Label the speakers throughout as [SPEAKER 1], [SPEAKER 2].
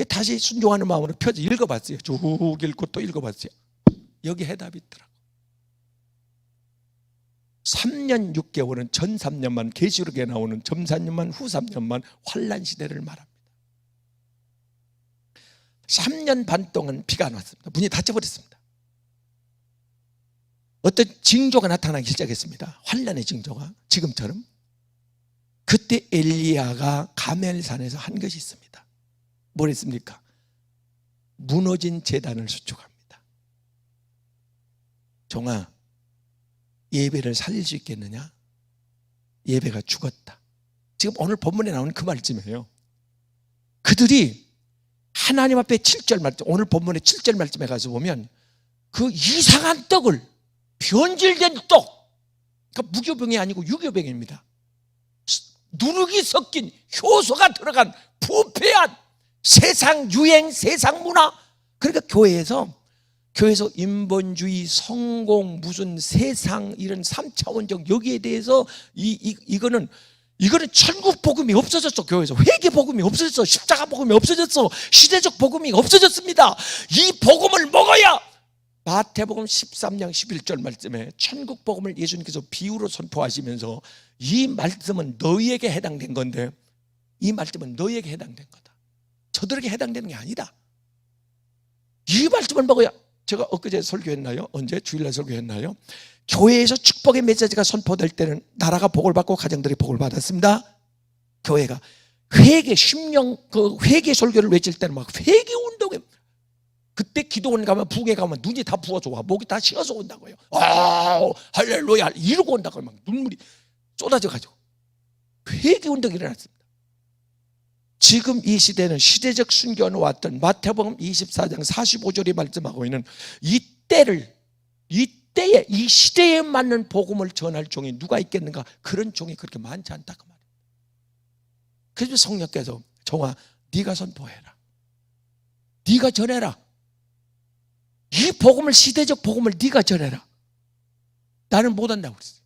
[SPEAKER 1] 다시 순종하는 마음으로 펴서 읽어봤어요. 쭉 읽고 또 읽어봤어요. 여기 해답이 있더라고. 3년 6개월은 전 3년만, 계시록에 나오는 전 3년만, 후 3년만 환난 시대를 말합니다. 3년 반 동안 비가 안 왔습니다. 문이 닫혀버렸습니다. 어떤 징조가 나타나기 시작했습니다. 환난의 징조가 지금처럼. 그때 엘리야가 가멜산에서 한 것이 있습니다. 뭘 했습니까? 무너진 제단을 수축합니다. 종아, 예배를 살릴 수 있겠느냐? 예배가 죽었다. 지금 오늘 본문에 나오는 그 말씀이에요. 그들이 하나님 앞에 7절 말씀, 오늘 본문의 7절 말씀에 가서 보면 그 이상한 떡을, 변질된 떡, 그러니까 무교병이 아니고 유교병입니다. 누룩이 섞인, 효소가 들어간 부패한 세상 유행, 세상 문화. 그러니까 교회에서 인본주의, 성공, 무슨 세상 이런 3차원적 여기에 대해서 이거는 천국 복음이 없어졌어. 교회에서 회개 복음이 없어졌어. 십자가 복음이 없어졌어. 시대적 복음이 없어졌습니다. 이 복음을 먹어야, 마태복음 13장 11절 말씀에 천국 복음을 예수님께서 비유로 선포하시면서 이 말씀은 너희에게 해당된 건데, 이 말씀은 너희에게 해당된 거다. 저들에게 해당되는 게 아니다. 이 말씀을 먹어야. 제가 엊그제 설교했나요? 언제? 주일날 설교했나요? 교회에서 축복의 메시지가 선포될 때는 나라가 복을 받고 가정들이 복을 받았습니다. 교회가 회개, 심령, 그 회개 설교를 외칠 때는 막 회개 운동에, 그때 기도원 가면 북에 가면 눈이 다 부어져 와, 목이 다 쉬어서 온다고요. 할렐루야 이러고 온다고요. 막 눈물이 쏟아져 가지고 회개 운동이 일어났습니다. 지금 이 시대는 시대적 순교는 왔던 마태복음 24장 45절이 말씀하고 있는 이때에 이 시대에 맞는 복음을 전할 종이 누가 있겠는가? 그런 종이 그렇게 많지 않다고 말이에요. 그래서 성령께서 종아, 네가 선포해라, 네가 전해라. 이 복음을, 시대적 복음을 네가 전해라. 나는 못한다고 그랬어요.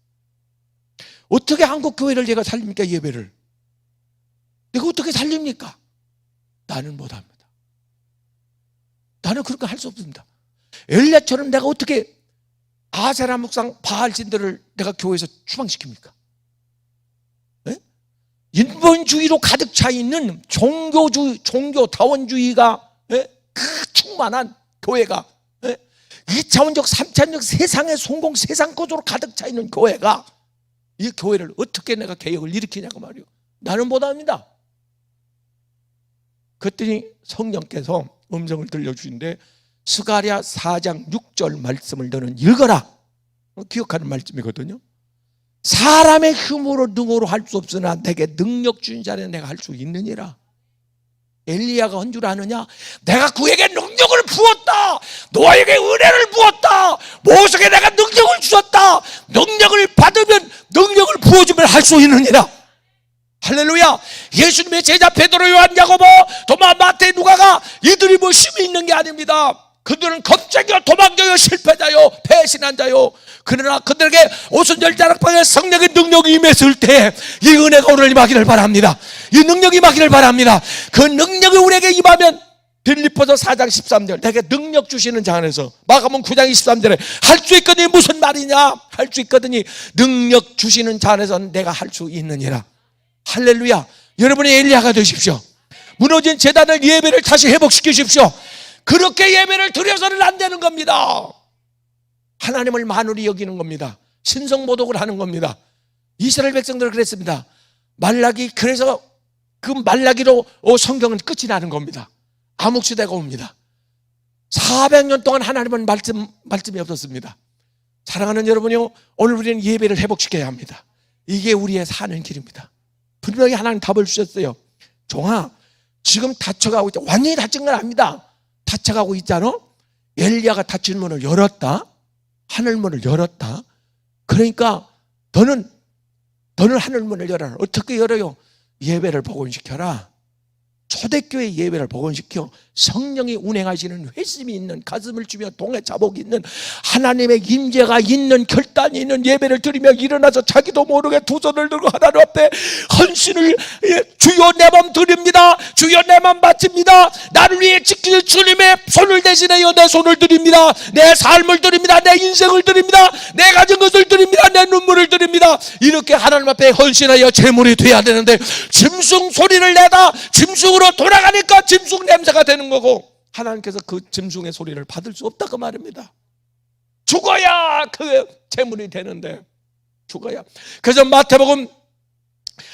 [SPEAKER 1] 어떻게 한국 교회를 내가 살립니까? 예배를 내가 어떻게 살립니까? 나는 못합니다. 나는 그런 거 할 수 없습니다. 엘리야처럼 내가 어떻게 아세라 묵상 바알신들을 내가 교회에서 추방시킵니까? 네? 인본주의로 가득 차 있는 종교 다원주의가, 네? 그 충만한 교회가, 네? 2차원적 3차원적 세상의 성공, 세상 구조로 가득 차 있는 교회가, 이 교회를 어떻게 내가 개혁을 일으키냐고 말이요. 나는 못합니다. 그랬더니 성령께서 음성을 들려주시는데, 스가랴 4장 6절 말씀을 너는 읽어라. 기억하는 말씀이거든요. 사람의 힘으로 능으로 할 수 없으나 내게 능력 주신 자는 내가 할 수 있느니라. 엘리야가 한 줄 아느냐? 내가 그에게 능력을 부었다. 너에게 은혜를 부었다. 모세에게 내가 능력을 주었다. 능력을 받으면, 능력을 부어주면 할 수 있느니라. 할렐루야. 예수님의 제자 베드로, 요한, 야고보, 도마, 마태, 누가가 이들이 뭐 힘이 있는 게 아닙니다. 그들은 겁쟁이요, 도망자요, 실패자요, 배신한 자요. 그러나 그들에게 오순절 자락방에 성령의 능력이 임했을 때 이 은혜가 오늘 임하기를 바랍니다. 이 능력이 임하기를 바랍니다. 그 능력이 우리에게 임하면, 빌립보서 4장 13절 내게 능력 주시는 자 안에서, 마가복음 9장 23절에 할 수 있거든요. 무슨 말이냐? 할 수 있거든요. 능력 주시는 자 안에서는 내가 할 수 있느니라. 할렐루야. 여러분이 엘리야가 되십시오. 무너진 제단을, 예배를 다시 회복시키십시오. 그렇게 예배를 드려서는 안 되는 겁니다. 하나님을 만홀히 여기는 겁니다. 신성모독을 하는 겁니다. 이스라엘 백성들은 그랬습니다. 말라기, 그래서 그 말라기로 성경은 끝이 나는 겁니다. 암흑시대가 옵니다. 400년 동안 하나님은 말씀이 없었습니다. 사랑하는 여러분이요, 오늘 우리는 예배를 회복시켜야 합니다. 이게 우리의 사는 길입니다. 분명히 하나님 답을 주셨어요. 종아, 지금 닫혀가고 있다. 완전히 닫힌 건 아닙니다. 닫혀가고 있잖아. 엘리야가 닫힌 문을 열었다. 하늘문을 열었다. 그러니까 너는 하늘문을 열어라. 어떻게 열어요? 예배를 복원시켜라. 초대교회 예배를 복원시켜 성령이 운행하시는 회심이 있는, 가슴을 주며 동에 자복이 있는, 하나님의 임재가 있는, 결단이 있는 예배를 드리며 일어나서 자기도 모르게 두 손을 들고 하나님 앞에 헌신을, 주여 내 몸 드립니다, 주여 내 몸 바칩니다, 나를 위해 지킬 주님의 손을 대신하여 내 손을 드립니다, 내 삶을 드립니다, 내 인생을 드립니다, 내 가진 것을 드립니다, 내 눈물을 드립니다. 이렇게 하나님 앞에 헌신하여 제물이 돼야 되는데, 짐승 소리를 내다 짐승으로 돌아가니까 짐승 냄새가 되는 거고, 하나님께서 그 짐승의 소리를 받을 수 없다 그 말입니다. 죽어야 그 제물이 되는데, 죽어야. 그래서 마태복음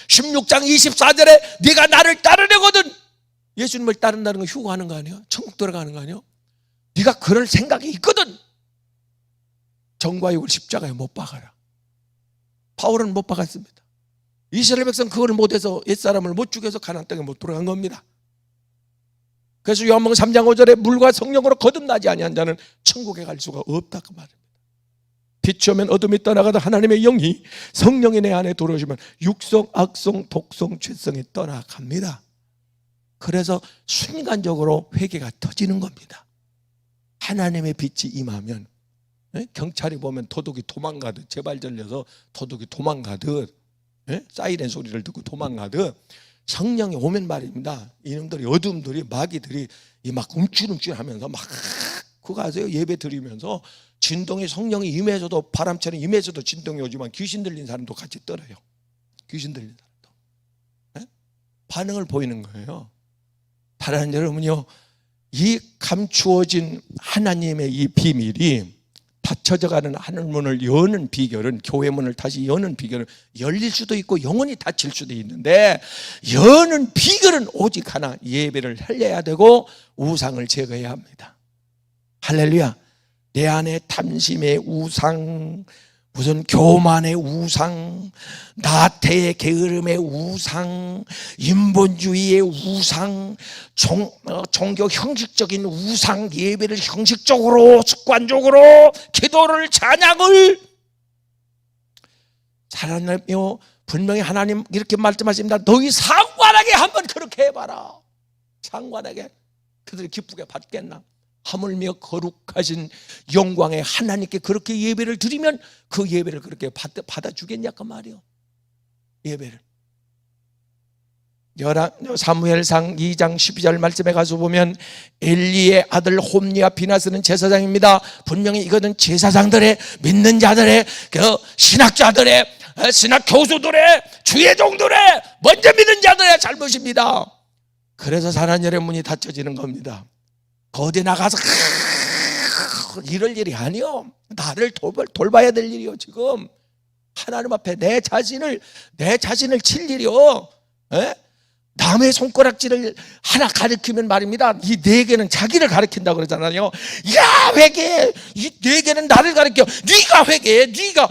[SPEAKER 1] 16장 24절에 네가 나를 따르려거든, 예수님을 따른다는 건 휴거하는 거 아니에요? 천국 들어가는 거 아니에요? 네가 그럴 생각이 있거든, 정과 육을 십자가에 못 박아라. 바울은 못 박았습니다. 이스라엘 백성 그걸 못해서, 옛사람을 못 죽여서 가나안 땅에 못 들어간 겁니다. 그래서 요한복음 3장 5절에 물과 성령으로 거듭나지 아니한 자는 천국에 갈 수가 없다 그 말입니다. 빛이 오면 어둠이 떠나가다 하나님의 영이, 성령이 내 안에 들어오시면 육성, 악성, 독성, 죄성이 떠나갑니다. 그래서 순간적으로 회개가 터지는 겁니다. 하나님의 빛이 임하면, 경찰이 보면 도둑이 도망가듯, 제발 절려서 도둑이 도망가듯, 사이렌 소리를 듣고 도망가듯 성령이 오면 말입니다, 이놈들이, 어둠들이, 마귀들이 막 움찔움찔하면서 막, 그거 아세요? 예배 드리면서 진동이, 성령이 임해서도, 바람처럼 임해서도 진동이 오지만 귀신 들린 사람도 같이 떨어요. 귀신 들린 사람도 반응을 보이는 거예요. 다른 여러분요, 이 감추어진 하나님의 이 비밀이, 닫혀져가는 하늘문을 여는 비결은, 교회 문을 다시 여는 비결은, 열릴 수도 있고 영원히 닫힐 수도 있는데, 여는 비결은 오직 하나, 예배를 살려야 되고 우상을 제거해야 합니다. 할렐루야. 내 안에 탐심의 우상, 무슨 교만의 우상, 나태의 게으름의 우상, 인본주의의 우상, 종교 형식적인 우상, 예배를 형식적으로, 습관적으로, 기도를, 찬양을, 하나님요, 분명히 하나님 이렇게 말씀하십니다. 너희 상관하게 한번 그렇게 해봐라. 상관하게. 그들이 기쁘게 받겠나? 하물며 거룩하신 영광의 하나님께 그렇게 예배를 드리면 그 예배를 그렇게 받아주겠냐 그 말이요. 예배를. 사무엘상 2장 12절 말씀에 가서 보면 엘리의 아들 홈리와 비나스는 제사장입니다. 분명히 이거는 제사장들의, 믿는 자들의, 그 신학자들의, 신학 교수들의, 주의 종들의, 먼저 믿는 자들의 잘못입니다. 그래서 사나니의 문이 닫혀지는 겁니다. 어디 나가서 이럴 일이 아니요. 나를 돌봐야 될 일이요. 지금 하나님 앞에 내 자신을 칠 일이요. 남의 손가락질을 하나 가리키면 말입니다, 이 네 개는 자기를 가리킨다고 그러잖아요. 야, 회개해. 이 네 개는 나를 가리켜. 네가 회개해. 네가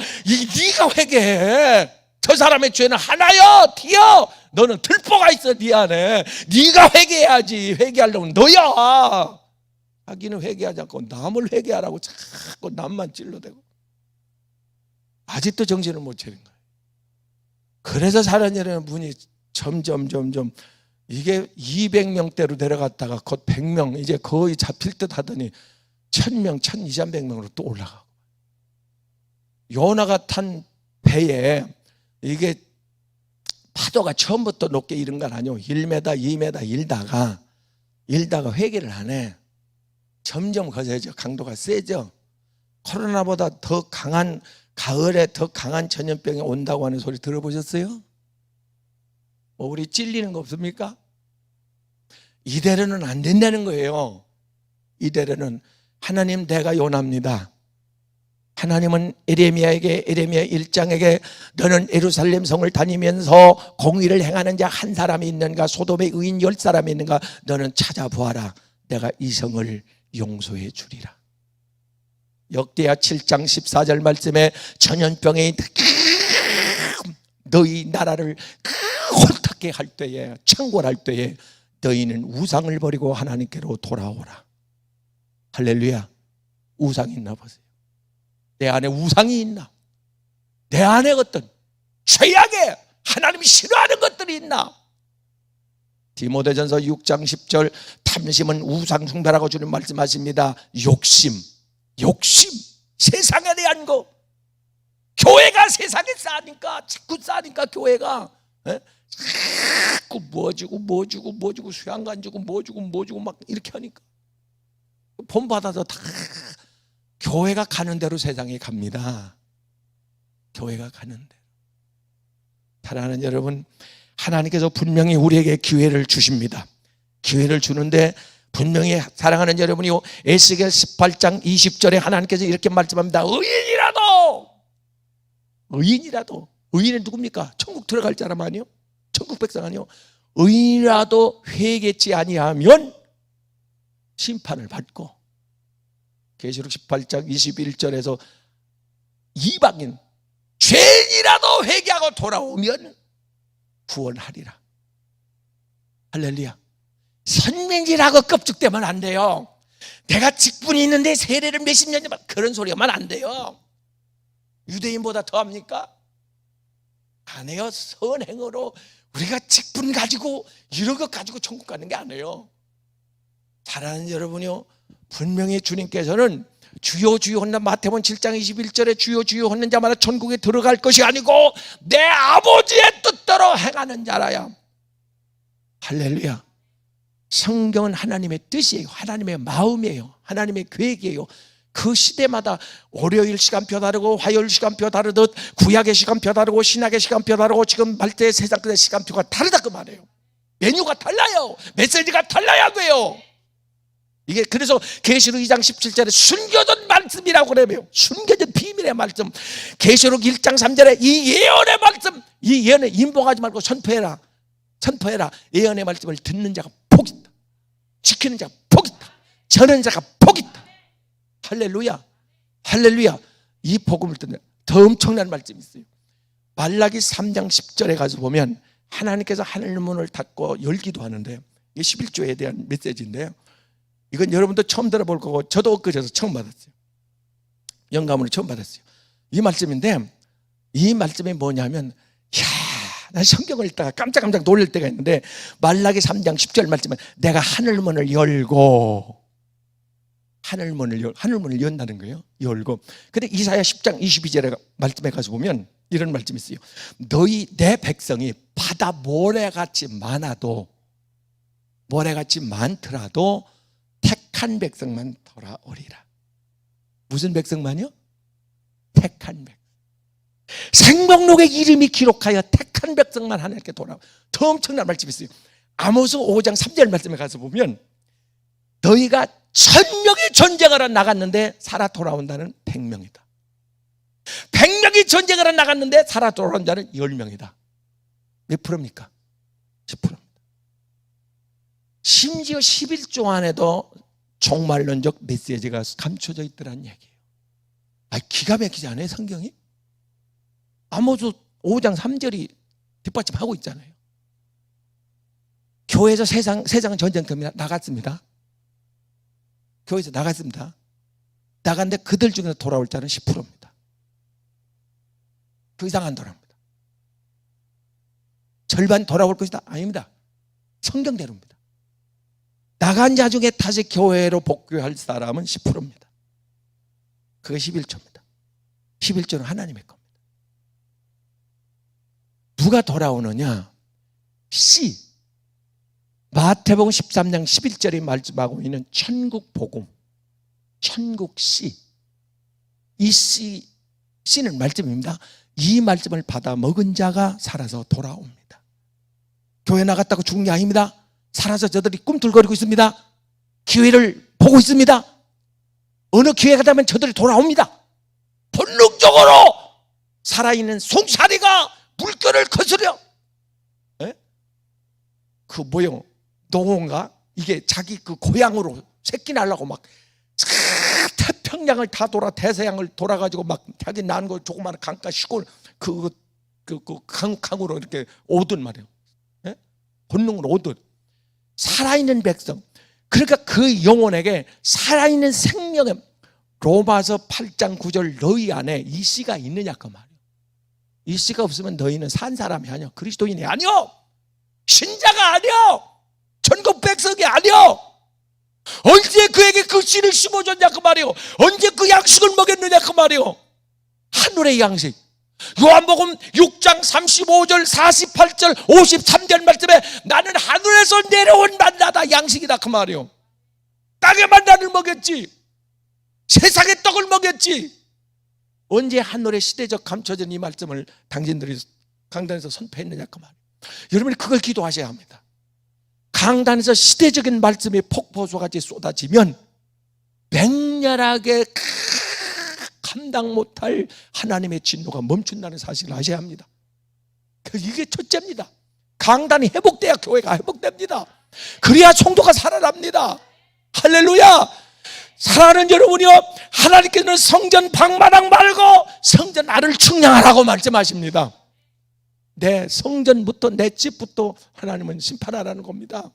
[SPEAKER 1] 회개해. 저 사람의 죄는 하나요, 티요. 너는 들보가 있어, 네 안에. 네가 회개해야지. 회개하려면 너야. 자기는 회개하지 않고 남을 회개하라고 자꾸 남만 찔러대고 아직도 정신을 못 차린 거예요. 그래서 사랑이라는 분이 점점 이게 200명대로 내려갔다가 곧 100명, 이제 거의 잡힐 듯 하더니 1000명, 1200명으로 또 올라가고, 요나가 탄 배에 이게 파도가 처음부터 높게 이른 건 아니고 1m, 2m 일다가 회개를 안 해. 점점 거세죠. 강도가 세죠. 코로나보다 더 강한, 가을에 더 강한 전염병이 온다고 하는 소리 들어보셨어요? 우리 찔리는 거 없습니까? 이대로는 안 된다는 거예요. 이대로는. 하나님, 내가 요나입니다. 하나님은 에레미야 1장에게 너는 예루살렘 성을 다니면서 공의를 행하는 자 한 사람이 있는가, 소돔의 의인 10사람이 있는가, 너는 찾아보아라. 내가 이 성을 용서해 주리라. 역대하 7장 14절 말씀에 전염병이 너희 나라를 홀딱게 할 때에, 창궐할 때에 너희는 우상을 버리고 하나님께로 돌아오라. 할렐루야. 우상이 있나 보세요. 내 안에 우상이 있나? 내 안에 어떤 최악의 하나님이 싫어하는 것들이 있나? 디모데전서 6장 10절 탐심은 우상 숭배라고 주님 말씀하십니다. 욕심 세상에 대한 거. 교회가 세상에 싸니까 자꾸 싸니까 교회가 자꾸 뭐 주고 수양관 주고 뭐 주고 막 이렇게 하니까 본받아서 다 교회가 가는 대로 세상이 갑니다. 교회가 가는 대로. 사랑하는 여러분, 하나님께서 분명히 우리에게 기회를 주십니다. 기회를 주는데 분명히 사랑하는 여러분이 에스겔 18장 20절에 하나님께서 이렇게 말씀합니다. 의인이라도 의인은 누굽니까? 천국 들어갈 사람 아니요? 천국 백성 아니요? 의인이라도 회개치 아니하면 심판을 받고, 계시록 18장 21절에서 이방인 죄인이라도 회개하고 돌아오면 구원하리라. 할렐루야. 선민이라고 껍죽대면 안 돼요. 내가 직분이 있는데 세례를 몇십 년 전에 그런 소리 하면 안 돼요. 유대인보다 더합니까? 안 해요. 선행으로 우리가 직분 가지고 이런 것 가지고 천국 가는 게 아니에요. 사랑하는 여러분이요, 분명히 주님께서는 주여 주여 하는 마태복음 7장 21절에 주여 주여 하는 자마다 천국에 들어갈 것이 아니고 내 아버지의 뜻대로 행하는 자라야. 할렐루야. 성경은 하나님의 뜻이에요. 하나님의 마음이에요. 하나님의 계획이에요. 그 시대마다 월요일 시간표 다르고 화요일 시간표 다르듯 구약의 시간표 다르고 신약의 시간표 다르고 지금 말대 세상 끝의 시간표가 다르다 그 말이에요. 메뉴가 달라요. 메시지가 달라야 돼요. 이게 그래서 계시록 2장 17절에 숨겨진 말씀이라고 그래요. 숨겨진 비밀의 말씀. 계시록 1장 3절에 이 예언의 말씀, 이 예언에 인봉하지 말고 선포해라. 예언의 말씀을 듣는 자가 복이 있다. 지키는 자가 복이 있다. 전하는 자가 복이 있다. 할렐루야. 이 복음을 듣는 더 엄청난 말씀이 있어요. 말라기 3장 10절에 가서 보면 하나님께서 하늘 문을 닫고 열기도 하는데, 이게 11조에 대한 메시지인데요, 이건 여러분도 처음 들어볼 거고 저도 엊그제서 처음 받았어요. 영감으로 처음 받았어요. 이 말씀인데, 이 말씀이 뭐냐면, 난 성경을 읽다가 깜짝 놀랄 때가 있는데, 말라기 3장 10절 말씀은 내가 하늘문을 열고, 하늘문을 연다는 거예요. 열고. 근데 이사야 10장 22절에 말씀에 가서 보면 이런 말씀이 있어요. 내 백성이 바다 모래같이 많더라도 택한 백성만 돌아오리라. 무슨 백성만요? 택한 백성. 생명록에 이름이 기록하여 택한 백성만 하나님께 돌아와. 더 엄청난 말씀이 있어요. 아모스 5장 3절 말씀에 가서 보면 너희가 1000명이 전쟁하러 나갔는데 살아 돌아온다는 100명이다. 100명이 전쟁하러 나갔는데 살아 돌아온 자는 10명이다. 몇 프로입니까? 10%입니다. 심지어 11조 안에도 종말론적 메시지가 감춰져 있더란 얘기예요. 기가 막히지 않아요, 성경이? 아모스 5장 3절이 뒷받침하고 있잖아요. 교회에서 세상은 전쟁터입니다. 나갔습니다. 교회에서 나갔습니다. 나갔는데 그들 중에서 돌아올 자는 10%입니다. 그 이상 안 돌아옵니다. 절반 돌아올 것이다? 아닙니다. 성경대로입니다. 나간 자 중에 다시 교회로 복귀할 사람은 10%입니다. 그게 11조입니다. 11조는 하나님의 겁니다. 누가 돌아오느냐? 마태복음 13장 11절에 말씀하고 있는 천국 복음, 천국 씨. 이 씨는 말씀입니다. 이 말씀을 받아 먹은 자가 살아서 돌아옵니다. 교회 나갔다고 죽은 게 아닙니다. 살아서 저들이 꿈틀거리고 있습니다. 기회를 보고 있습니다. 어느 기회가 되면 저들이 돌아옵니다. 본능적으로 살아있는 송사리가 물결을 거스려. 그 뭐요? 농어인가? 이게 자기 그 고향으로 새끼 날라고 막 태평양을 다 대서양을 돌아가지고 막 자기 난 거 조그마한 강가 시골 그 강으로 이렇게 오든 말이에요. 본능으로 오든. 살아있는 백성. 그러니까 그 영혼에게 살아있는 생명의 로마서 8장 9절 너희 안에 이 씨가 있느냐 그 말이에요. 이 씨가 없으면 너희는 산 사람이 아니요, 그리스도인이 아니요, 신자가 아니요. 전국 백성이 아니요. 언제 그에게 그 씨를 심어줬냐 그 말이요. 언제 그 양식을 먹였느냐 그 말이요. 하늘의 양식. 요한복음 6장 35절 48절 53절 말씀에 나는 하늘에서 내려온 만나다 양식이다 그 말이요. 땅의 만나를 먹였지, 세상의 떡을 먹였지. 언제 하늘의 시대적 감춰진 이 말씀을 당신들이 강단에서 선포했느냐 그 말이에요. 여러분이 그걸 기도하셔야 합니다. 강단에서 시대적인 말씀이 폭포수같이 쏟아지면 맹렬하게 감당 못할 하나님의 진노가 멈춘다는 사실을 아셔야 합니다. 이게 첫째입니다. 강단이 회복돼야 교회가 회복됩니다. 그래야 성도가 살아납니다. 할렐루야. 사랑하는 여러분이요, 하나님께서는 성전 방마당 말고 성전 안을 측량하라고 말씀하십니다. 내 성전부터 내 집부터 하나님은 심판하라는 겁니다.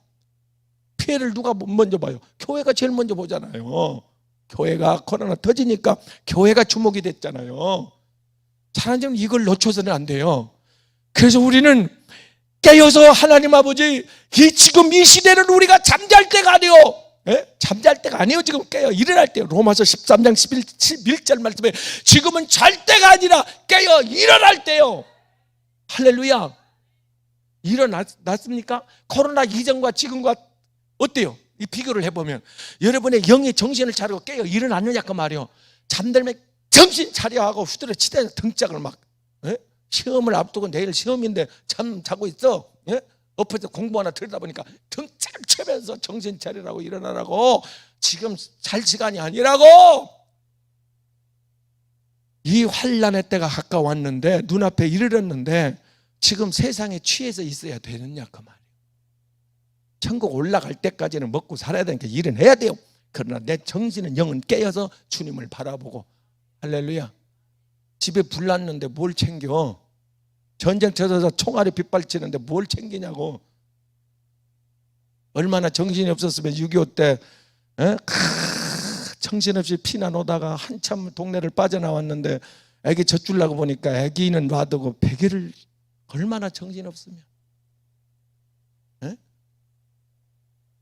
[SPEAKER 1] 피해를 누가 먼저 봐요? 교회가 제일 먼저 보잖아요. 교회가 코로나 터지니까 교회가 주목이 됐잖아요. 사랑하는 이걸 놓쳐서는 안 돼요. 그래서 우리는 깨어서 하나님 아버지, 지금 이 시대는 우리가 잠잘 때가 아니요. 예? 잠잘 때가 아니에요. 지금 깨어 일어날 때요. 로마서 13장 11절 말씀에 지금은 잘 때가 아니라 깨어 일어날 때요. 할렐루야. 일어났습니까? 코로나 이전과 지금과 어때요? 이 비교를 해보면 여러분의 영의 정신을 차리고 깨어 일어났느냐 그 말이요. 잠들면 정신 차려 하고 후들어 치대서 등짝을 막, 예? 시험을 앞두고 내일 시험인데 잠 자고 있어. 예? 엎어서 공부 하나 들다 보니까 등짝 치면서 정신 차리라고 일어나라고. 지금 잘 시간이 아니라고. 이 환난의 때가 가까웠는데, 눈앞에 이르렀는데 지금 세상에 취해서 있어야 되느냐 그 말이에요. 천국 올라갈 때까지는 먹고 살아야 되니까 일은 해야 돼요. 그러나 내 정신은 영은 깨어서 주님을 바라보고. 할렐루야. 집에 불 났는데 뭘 챙겨? 전쟁 터져서 총알이 빗발치는데 뭘 챙기냐고. 얼마나 정신이 없었으면 6.25 때 정신없이 피난 오다가 한참 동네를 빠져나왔는데 애기 젖주려고 보니까 애기는 놔두고 베개를, 얼마나 정신없으면.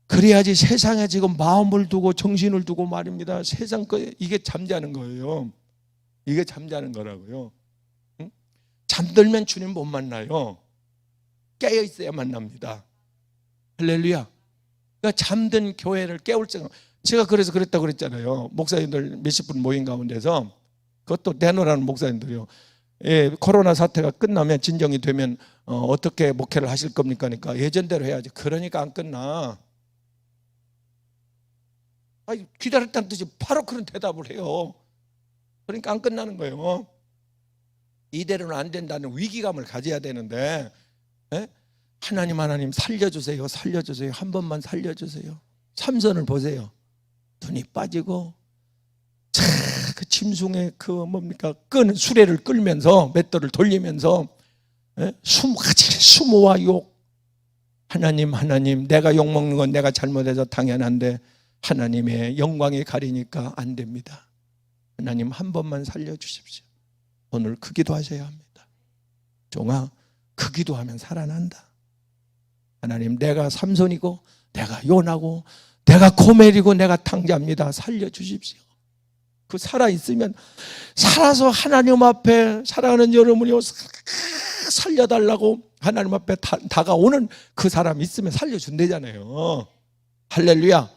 [SPEAKER 1] 그래야지 세상에 지금 마음을 두고 정신을 두고 말입니다. 세상 거, 이게 잠자는 거예요. 이게 잠자는 거라고요. 응? 잠들면 주님 못 만나요. 깨어 있어야 만납니다. 할렐루야. 그러니까 잠든 교회를 깨울 생각. 제가 그래서 그랬다고 그랬잖아요. 목사님들 몇십 분 모인 가운데서, 그것도 내놓으라는 목사님들이요. 예, 코로나 사태가 끝나면, 진정이 되면 어떻게 목회를 하실 겁니까? 그러니까 예전대로 해야지. 그러니까 안 끝나. 기다렸다는 듯이 바로 그런 대답을 해요. 그러니까 안 끝나는 거예요. 이대로는 안 된다는 위기감을 가져야 되는데, 예? 하나님 살려주세요. 살려주세요. 한 번만 살려주세요. 삼손을 보세요. 눈이 빠지고 그 짐승의 그 뭡니까, 끄는 수레를 끌면서 맷돌을 돌리면서 수모와 욕. 하나님 내가 욕먹는 건 내가 잘못해서 당연한데 하나님의 영광이 가리니까 안 됩니다. 하나님 한 번만 살려주십시오. 오늘 그 기도하셔야 합니다. 종아, 그 기도하면 살아난다. 하나님, 내가 삼손이고 내가 요나고 내가 고멜이고 내가 탕자입니다. 살려주십시오. 그 살아있으면, 살아서 하나님 앞에, 사랑하는 여러분이요, 살려달라고 하나님 앞에 다가오는 그 사람 있으면 살려준대잖아요. 할렐루야.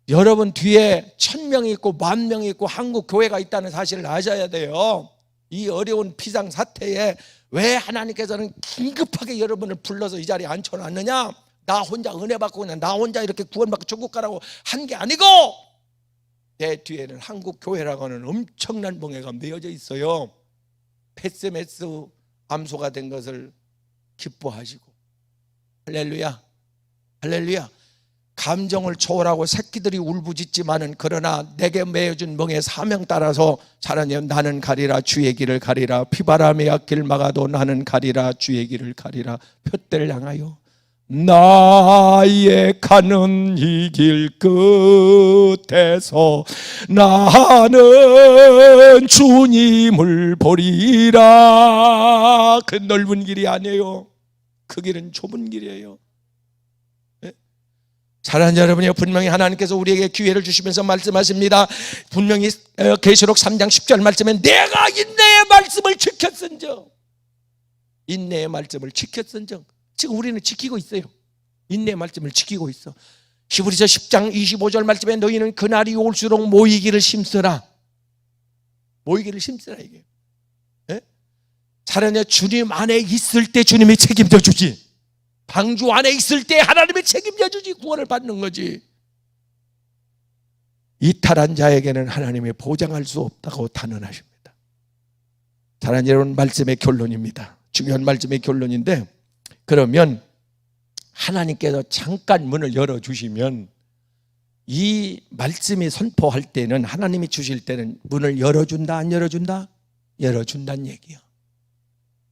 [SPEAKER 1] 여러분 뒤에 1000명이 있고 10,000명이 있고 한국 교회가 있다는 사실을 아셔야 돼요. 이 어려운 비상사태에 왜 하나님께서는 긴급하게 여러분을 불러서 이 자리에 앉혀놨느냐? 나 혼자 은혜 받고 그냥 나 혼자 이렇게 구원받고 천국 가라고 한 게 아니고, 내 뒤에는 한국 교회라고 하는 엄청난 멍에가 메어져 있어요. 페스메스 암소가 된 것을 기뻐하시고. 할렐루야. 할렐루야. 감정을 초월하고 새끼들이 울부짖지만은, 그러나 내게 매어준 멍에 사명 따라서 하나님, 나는 가리라 주의 길을 가리라, 비바람의 앞길 막아도 나는 가리라 주의 길을 가리라. 푯대를 향하여 나의 가는 이 길 끝에서 나는 주님을 보리라. 그 넓은 길이 아니에요. 그 길은 좁은 길이에요. 사랑하는 여러분이요, 분명히 하나님께서 우리에게 기회를 주시면서 말씀하십니다. 분명히 계시록 3장 10절 말씀에 내가 인내의 말씀을 지켰은즉, 인내의 말씀을 지켰은즉, 지금 우리는 지키고 있어요. 인내의 말씀을 지키고 있어. 히브리서 10장 25절 말씀에 너희는 그날이 올수록 모이기를 힘쓰라. 모이기를 힘쓰라, 이게. 예? 사랑하는 주님 안에 있을 때 주님이 책임져 주지. 방주 안에 있을 때 하나님이 책임져 주지, 구원을 받는 거지. 이탈한 자에게는 하나님이 보장할 수 없다고 단언하십니다. 사랑하는 여러분, 말씀의 결론입니다. 중요한 말씀의 결론인데, 그러면 하나님께서 잠깐 문을 열어주시면, 이 말씀이 선포할 때는, 하나님이 주실 때는 문을 열어준다 안 열어준다? 열어준다는 얘기야.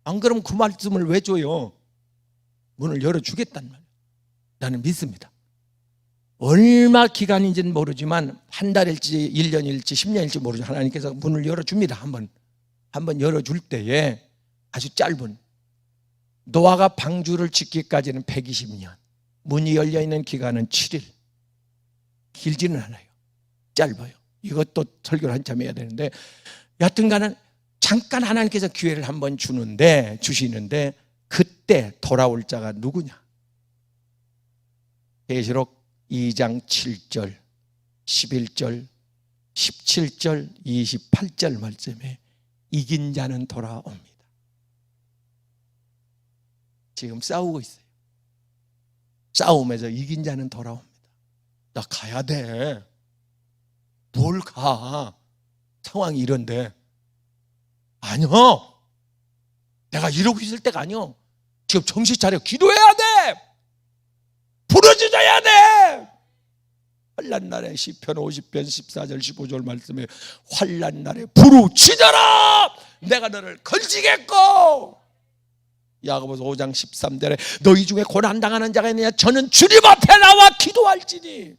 [SPEAKER 1] 안 그러면 그 말씀을 왜 줘요? 문을 열어주겠단 말이에요. 나는 믿습니다. 얼마 기간인지는 모르지만 한 달일지 1년일지 10년일지 모르죠. 하나님께서 문을 열어줍니다. 한번 열어줄 때에 아주 짧은, 노아가 방주를 짓기까지는 120년, 문이 열려있는 기간은 7일. 길지는 않아요. 짧아요. 이것도 설교를 한참 해야 되는데, 여하튼간은 잠깐 하나님께서 기회를 한번 주시는데, 그때 돌아올 자가 누구냐? 계시록 2장 7절, 11절, 17절, 28절 말씀에 이긴 자는 돌아옵니다. 지금 싸우고 있어요. 싸움에서 이긴 자는 돌아옵니다. 나 가야 돼. 뭘 가? 상황이 이런데. 아니요, 내가 이러고 있을 때가 아니요. 지금 정신 차려. 기도해야 돼. 부르짖어야 돼. 환난 날에 시편 50편 14절 15절 말씀에 환난 날에 부르짖어라. 내가 너를 건지겠고. 야고보서 5장 13절에 너희 중에 고난당하는 자가 있느냐? 저는 주님 앞에 나와 기도할지니,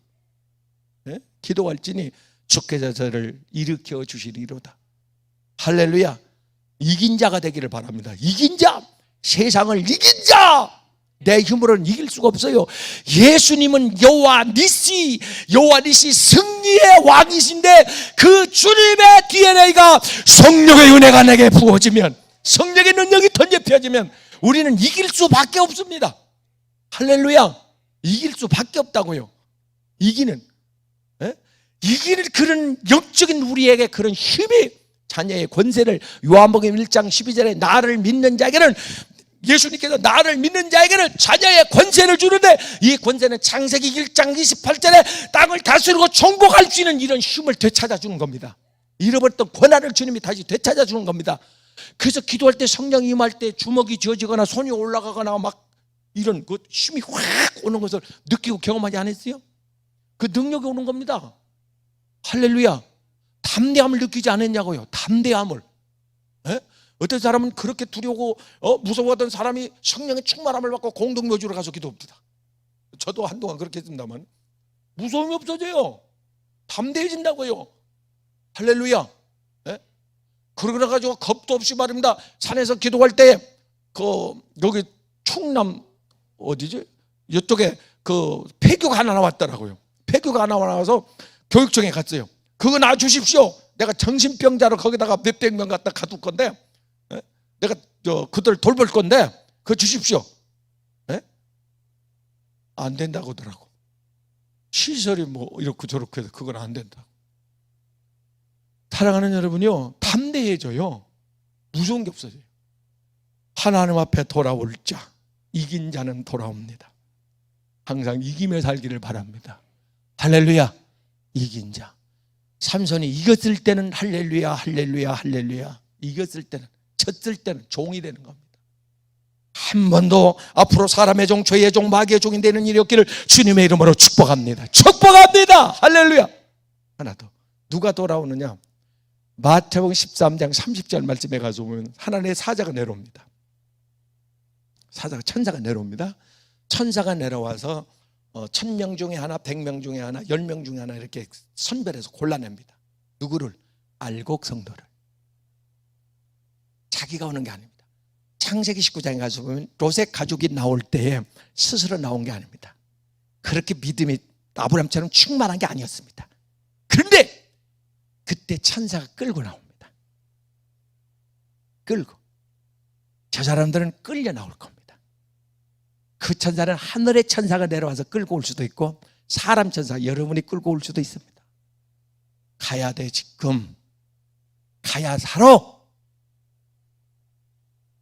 [SPEAKER 1] 네? 기도할지니 주께서 저를 일으켜 주시리로다. 할렐루야. 이긴 자가 되기를 바랍니다. 이긴 자, 세상을 이긴 자. 내 힘으로는 이길 수가 없어요. 예수님은 여호와 니시 승리의 왕이신데, 그 주님의 DNA가, 성령의 은혜가 내게 부어지면, 성령의 능력이 던져펴지면 우리는 이길 수밖에 없습니다. 할렐루야. 이길 수밖에 없다고요. 이기는 그런 영적인 우리에게 그런 힘이, 자녀의 권세를, 요한복음 1장 12절에 나를 믿는 자에게는, 예수님께서 나를 믿는 자에게는 자녀의 권세를 주는데, 이 권세는 창세기 1장 28절에 땅을 다스리고 정복할 수 있는 이런 힘을 되찾아 주는 겁니다. 잃어버렸던 권한을 주님이 다시 되찾아 주는 겁니다. 그래서 기도할 때, 성령이 임할 때 주먹이 쥐어지거나 손이 올라가거나 막 이런 그 힘이 확 오는 것을 느끼고 경험하지 않았어요? 그 능력이 오는 겁니다. 할렐루야. 담대함을 느끼지 않았냐고요. 담대함을. 에? 어떤 사람은 그렇게 두려고 무서워하던 사람이 성령의 충만함을 받고 공동묘지로 가서 기도합니다. 저도 한동안 그렇게 했습니다만 무서움이 없어져요. 담대해진다고요. 할렐루야. 에? 그러고 가지고 겁도 없이 말입니다. 산에서 기도할 때 여기 충남 어디지? 이쪽에 폐교가 하나 나왔더라고요. 폐교가 하나 나와서 교육청에 갔어요. 그거 놔주십시오. 내가 정신병자로 거기다가 몇백 명 갖다 가둘 건데, 내가 그들 돌볼 건데 그거 주십시오. 안 된다고 하더라고. 시설이 뭐 이렇고 저렇고 해서 그건 안 된다. 사랑하는 여러분이요, 담대해져요. 무서운 게 없어져요. 하나님 앞에 돌아올 자, 이긴 자는 돌아옵니다. 항상 이기며 살기를 바랍니다. 할렐루야. 이긴 자. 삼손이 이겼을 때는 할렐루야, 할렐루야, 할렐루야. 이겼을 때는, 졌을 때는 종이 되는 겁니다. 한 번도 앞으로 사람의 종, 죄의 종, 마귀의 종이 되는 일이 없기를 주님의 이름으로 축복합니다. 축복합니다. 할렐루야. 하나 더. 누가 돌아오느냐? 마태복음 13장 30절 말씀에 가서 보면 하나님의 사자가 내려옵니다. 천사가 내려옵니다. 천사가 내려와서 1000명 중에 하나, 100명 중에 하나, 10명 중에 하나 이렇게 선별해서 골라냅니다. 누구를? 알곡 성도를. 자기가 오는 게 아닙니다. 창세기 19장에 가서 보면 롯의 가족이 나올 때에 스스로 나온 게 아닙니다. 그렇게 믿음이 아브라함처럼 충만한 게 아니었습니다. 그런데 그때 천사가 끌고 나옵니다. 끌고. 저 사람들은 끌려 나올 겁니다. 그 천사는 하늘의 천사가 내려와서 끌고 올 수도 있고 사람 천사 여러분이 끌고 올 수도 있습니다. 가야 돼. 지금 가야 살아.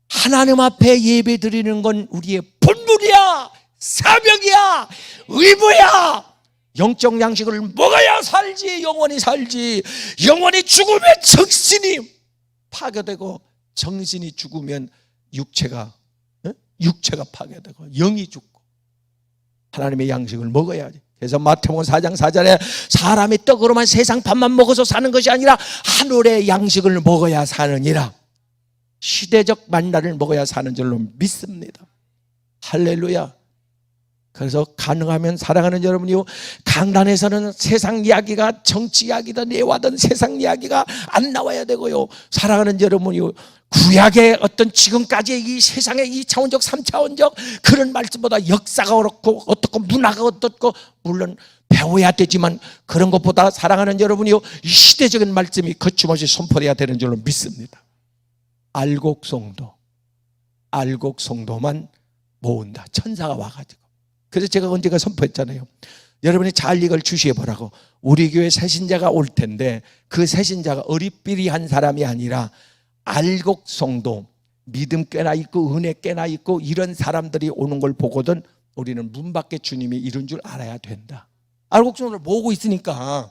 [SPEAKER 1] 하나님 앞에 예배 드리는 건 우리의 본분이야, 사명이야, 의무야. 영적 양식을 먹어야 살지. 영원히 살지. 영원히 죽으면 정신이 파괴되고 정신이 죽으면 육체가 파괴되고 영이 죽고 하나님의 양식을 먹어야지. 그래서 마태복음 4장 4절에 사람이 떡으로만 세상 밥만 먹어서 사는 것이 아니라 하늘의 양식을 먹어야 사느니라. 시대적 만나를 먹어야 사는 줄로 믿습니다. 할렐루야. 그래서 가능하면 사랑하는 여러분이요, 강단에서는 세상 이야기가 정치 이야기든 예화든 세상 이야기가 안 나와야 되고요, 사랑하는 여러분이요, 구약의 어떤 지금까지의 이 세상의 2차원적 3차원적 그런 말씀보다 역사가 그렇고 어떻고 문화가 어떻고 물론 배워야 되지만 그런 것보다 사랑하는 여러분이요, 이 시대적인 말씀이 거침없이 선포돼야 되는 줄로 믿습니다. 알곡성도만 모은다. 천사가 와가지고. 그래서 제가 언제가 선포했잖아요. 여러분이 잘 이걸 주시해 보라고. 우리 교회 새신자가 올 텐데 그 새신자가 어리삐리한 사람이 아니라 알곡성도, 믿음 꽤나 있고 은혜 꽤나 있고 이런 사람들이 오는 걸 보거든 우리는 문 밖에 주님이 이런 줄 알아야 된다. 알곡성도를 모으고 있으니까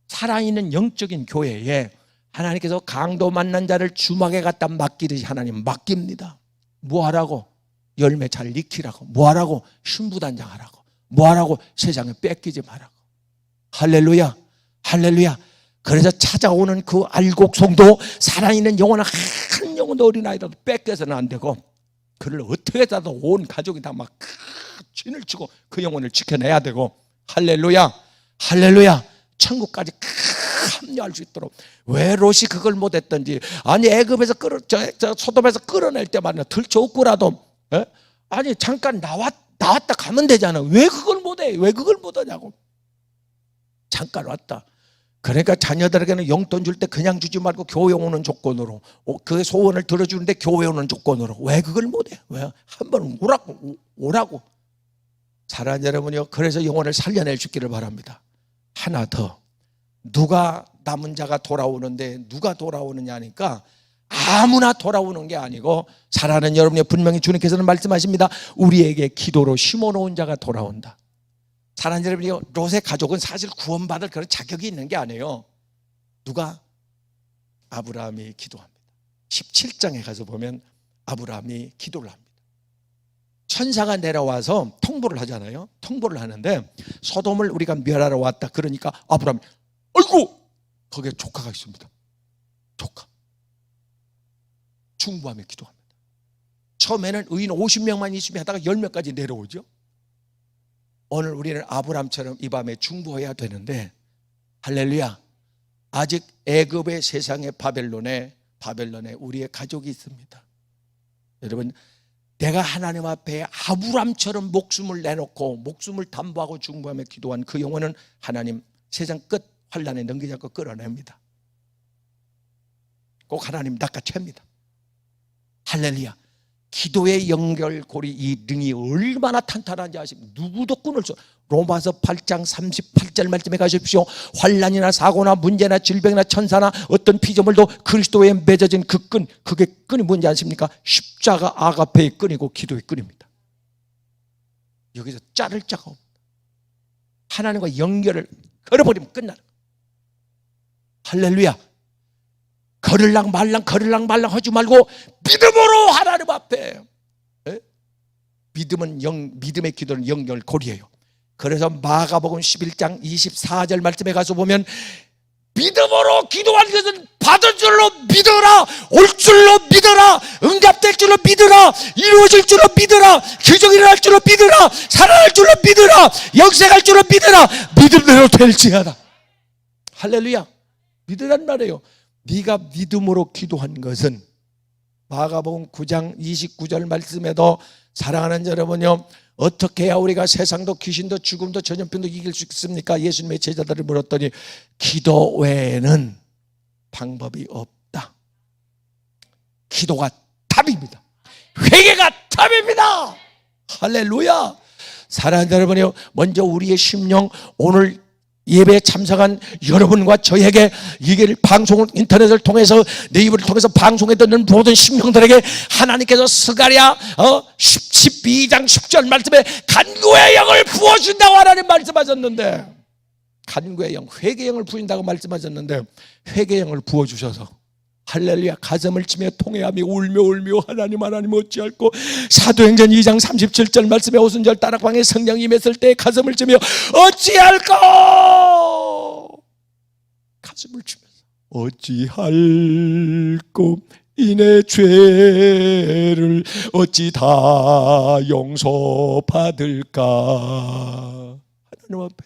[SPEAKER 1] 살아있는 영적인 교회에 하나님께서 강도 만난 자를 주막에 갖다 맡기듯이 하나님 맡깁니다. 뭐하라고? 열매 잘 익히라고. 뭐하라고? 신부단장하라고. 뭐하라고? 세상에 뺏기지 말라고. 할렐루야, 할렐루야. 그래서 찾아오는 그 알곡성도 살아있는 영혼은 한 영혼도 어린아이라도 뺏겨서는 안 되고 그를 어떻게 해서든 온 가족이 다 막 진을 치고 그 영혼을 지켜내야 되고. 할렐루야, 할렐루야. 천국까지 합류할 수 있도록. 왜 롯이 그걸 못했던지. 아니 애굽에서 소돔에서 끌어낼 때만 들쳐오고라도 아니 잠깐 나왔다 가면 되잖아. 왜 그걸 못해? 왜 그걸 못하냐고. 잠깐 왔다. 그러니까 자녀들에게는 용돈 줄 때 그냥 주지 말고 교회 오는 조건으로, 그 소원을 들어주는데 교회 오는 조건으로. 왜 그걸 못해? 왜? 한번 오라고. 사랑하는 여러분이요, 그래서 영혼을 살려낼 수 있기를 바랍니다. 하나 더. 누가 남은 자가 돌아오는데 누가 돌아오느냐 하니까 아무나 돌아오는 게 아니고 사랑하는 여러분이 분명히 주님께서는 말씀하십니다. 우리에게 기도로 심어놓은 자가 돌아온다. 사랑하는 여러분이, 롯의 가족은 사실 구원받을 그런 자격이 있는 게 아니에요. 누가? 아브라함이 기도합니다. 17장에 가서 보면 아브라함이 기도를 합니다. 천사가 내려와서 통보를 하잖아요. 통보를 하는데 소돔을 우리가 멸하러 왔다. 그러니까 아브라함이 아이고 거기에 조카가 있습니다. 조카. 중부하며 기도합니다. 처음에는 의인 50명만 있으면 하다가 10명까지 내려오죠. 오늘 우리는 아브라함처럼 이 밤에 중보해야 되는데, 할렐루야, 아직 애굽의 세상의 바벨론에 우리의 가족이 있습니다. 여러분, 내가 하나님 앞에 아브라함처럼 목숨을 내놓고 목숨을 담보하고 중보하며 기도한 그 영혼은 하나님 세상 끝 환난에 넘기자고 끌어냅니다. 꼭 하나님 낚아챕니다. 할렐루야. 기도의 연결고리 이 능이 얼마나 탄탄한지 아십니까? 누구도 끊을 수. 로마서 8장 38절 말씀에 가십시오. 환난이나 사고나 문제나 질병이나 천사나 어떤 피조물도 그리스도에 맺어진 그 끈, 그게 끈이 뭔지 아십니까? 십자가 아가페의 끈이고 기도의 끈입니다. 여기서 자를 자가 없다. 하나님과 연결을 걸어버리면 끝나는 거예요. 할렐루야. 걸을랑 말랑 하지 말고 믿음으로 하나님 앞에. 믿음의 기도는 연결고리예요. 그래서 마가복음 11장 24절 말씀에 가서 보면 믿음으로 기도하는 것은 받을 줄로 믿어라, 올 줄로 믿어라, 응답될 줄로 믿어라, 이루어질 줄로 믿어라, 기적이 일어날 줄로 믿어라, 살아날 줄로 믿어라, 역생할 줄로 믿어라. 믿음대로 될지어다. 할렐루야. 믿으란 말이에요. 네가 믿음으로 기도한 것은 마가복음 9장 29절 말씀에도 사랑하는 여러분요, 어떻게 해야 우리가 세상도 귀신도 죽음도 전염병도 이길 수 있습니까? 예수님의 제자들을 물었더니 기도 외에는 방법이 없다. 기도가 답입니다. 회개가 답입니다. 할렐루야. 사랑하는 여러분이요, 먼저 우리의 심령, 오늘 예배에 참석한 여러분과 저에게 이게 방송을 인터넷을 통해서 네이버를 통해서 방송에 듣는 모든 심령들에게 하나님께서 스가랴 12장 10절 말씀에 간구의 영을 부어준다고 하나님 말씀하셨는데, 간구의 영, 회개의 영을 부어준다고 말씀하셨는데 회개의 영을 부어주셔서 할렐루야, 가슴을 치며 통회하며 울며 하나님 어찌할꼬. 사도행전 2장 37절 말씀에 오순절 다락방에 성령이 임했을 때 가슴을 치며 어찌할꼬, 가슴을 치면서 어찌할꼬, 이내 죄를 어찌 다 용서받을까. 하나님 앞에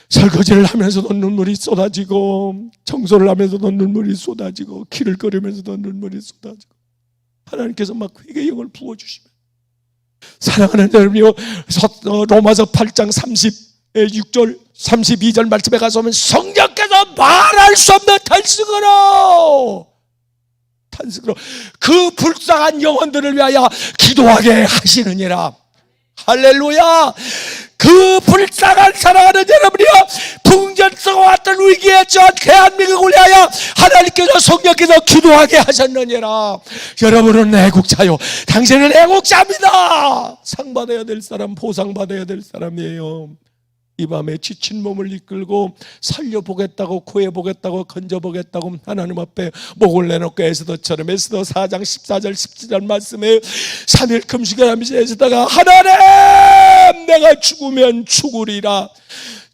[SPEAKER 1] 설거지를 하면서도 눈물이 쏟아지고, 청소를 하면서도 눈물이 쏟아지고, 길을 걸으면서도 눈물이 쏟아지고, 하나님께서 막 회개의 영을 부어주시면, 사랑하는 여러분이요, 로마서 8장 36절 32절 말씀에 가서 보면 성령께서 말할 수 없는 탄식으로 그 불쌍한 영혼들을 위하여 기도하게 하시느니라. 할렐루야. 그 불쌍한 사랑하는 여러분이여, 풍전성과 같은 위기에 처한 대한민국을 위하여 하나님께서 성령께서 기도하게 하셨느니라. 여러분은 애국자요, 당신은 애국자입니다. 상 받아야 될 사람, 보상 받아야 될 사람이에요. 이 밤에 지친 몸을 이끌고 살려보겠다고, 구해보겠다고, 건져보겠다고 하나님 앞에 목을 내놓고 에스더처럼 에스더 4장 14절 17절 말씀에 3일 금식을 하면서 에스더가 하나님, 내가 죽으면 죽으리라.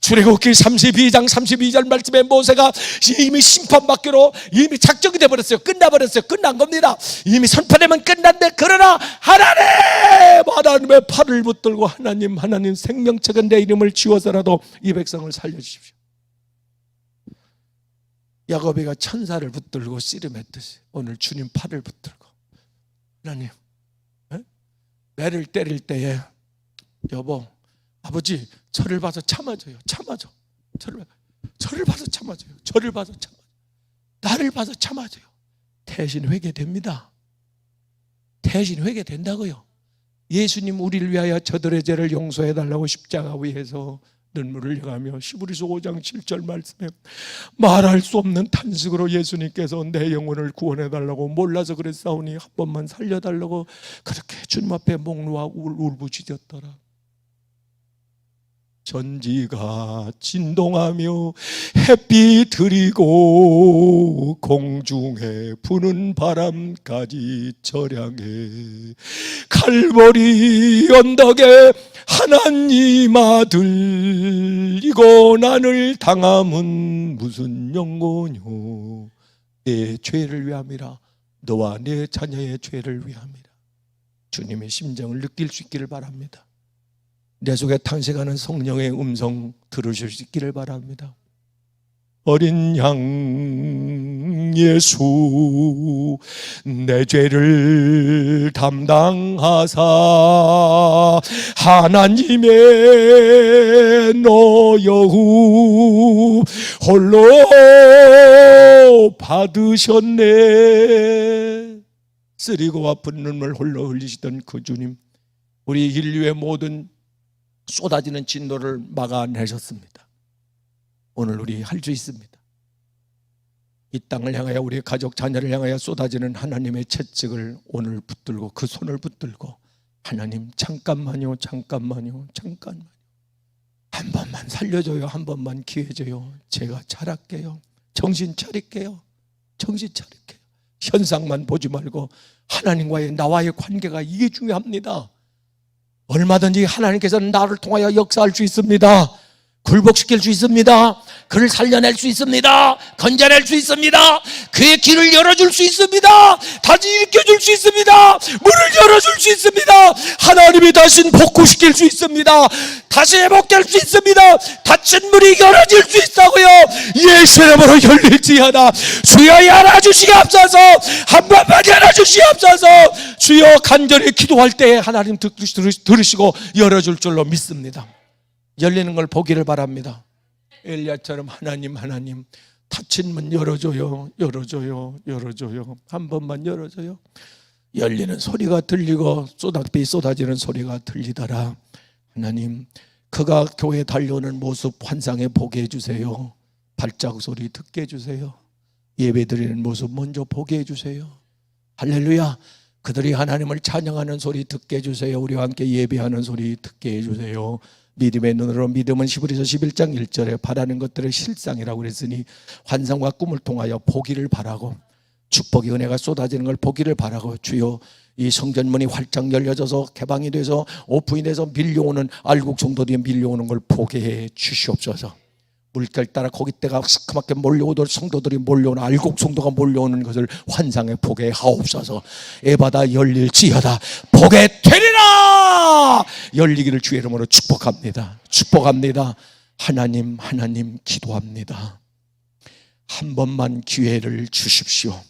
[SPEAKER 1] 출애굽기 32장 32절 말씀에 모세가 이미 심판받기로 이미 작정이 되어버렸어요. 끝나버렸어요. 끝난 겁니다. 이미 선포되면 끝난데, 그러나 하나님의 팔을 붙들고 하나님 생명책은 내 이름을 지워서라도 이 백성을 살려주십시오. 야곱이가 천사를 붙들고 씨름했듯이 오늘 주님 팔을 붙들고, 하나님 매를 때릴 때에 여보, 아버지, 저를 봐서 참아줘요. 저를 봐서 참아줘요. 나를 봐서 참아줘요. 대신 회개됩니다. 대신 회개된다고요. 예수님 우리를 위하여 저들의 죄를 용서해달라고 십자가 위에서 눈물을 흘려가며 히브리서 5장 7절 말씀에 말할 수 없는 탄식으로 예수님께서 내 영혼을 구원해달라고, 몰라서 그랬사오니 한 번만 살려달라고 그렇게 주님 앞에 목놓아하고 울부짖었더라. 전지가 진동하며 햇빛 흐리고 공중에 부는 바람까지 저량해 칼보리 언덕에 하나님 아들 이고 나를 당함은 무슨 영고뇨. 내 죄를 위함이라. 너와 내 자녀의 죄를 위함이라. 주님의 심정을 느낄 수 있기를 바랍니다. 내 속에 탄식하는 성령의 음성 들으실 수 있기를 바랍니다. 어린 양 예수, 내 죄를 담당하사 하나님의 노여우 홀로 받으셨네. 쓰리고 아픈 눈물 홀로 흘리시던 그 주님, 우리 인류의 모든 쏟아지는 진노를 막아내셨습니다. 오늘 우리 할 수 있습니다. 이 땅을 향하여, 우리 가족 자녀를 향하여 쏟아지는 하나님의 채찍을 오늘 붙들고, 그 손을 붙들고, 하나님 잠깐만요, 한 번만 살려줘요, 한 번만 기회 줘요. 제가 잘할게요. 정신 차릴게요. 현상만 보지 말고 하나님과의, 나와의 관계가, 이게 중요합니다. 얼마든지 하나님께서는 나를 통하여 역사할 수 있습니다. 굴복시킬 수 있습니다. 그를 살려낼 수 있습니다. 건져낼 수 있습니다. 그의 길을 열어줄 수 있습니다. 다시 일으켜줄 수 있습니다. 문을 열어줄 수 있습니다. 하나님이 다시 복구시킬 수 있습니다. 다시 회복될 수 있습니다. 닫힌 문이 열어질 수 있다고요. 예수의 이름으로 열릴지어다. 주여 열어주시옵소서. 한 번만 열어주시옵소서. 주여 간절히 기도할 때 하나님 들으시고 열어줄 줄로 믿습니다. 열리는 걸 보기를 바랍니다. 엘리야처럼 하나님 닫힌 문 열어줘요. 한 번만 열어줘요. 열리는 소리가 들리고 쏟아비 쏟아지는 소리가 들리더라. 하나님, 그가 교회에 달려오는 모습 환상에 보게 해주세요. 발자국 소리 듣게 해주세요. 예배드리는 모습 먼저 보게 해주세요. 할렐루야. 그들이 하나님을 찬양하는 소리 듣게 해주세요. 우리와 함께 예배하는 소리 듣게 해주세요. 믿음의 눈으로, 믿음은 히브리서 11장 1절에 바라는 것들의 실상이라고 그랬으니 환상과 꿈을 통하여 보기를 바라고, 축복의 은혜가 쏟아지는 걸 보기를 바라고, 주여 이 성전문이 활짝 열려져서 개방이 돼서 오픈이 돼서 밀려오는 알곡 성도들이 밀려오는 걸 보게 해 주시옵소서. 물결 따라 거기때가 시커멓게 몰려오도록 성도들이 몰려오는, 알곡 성도가 몰려오는 것을 환상에 보게 하옵소서. 에바다 열릴지어다. 보게 되리라. 열리기를 주의 이름으로 축복합니다. 하나님 기도합니다. 한 번만 기회를 주십시오.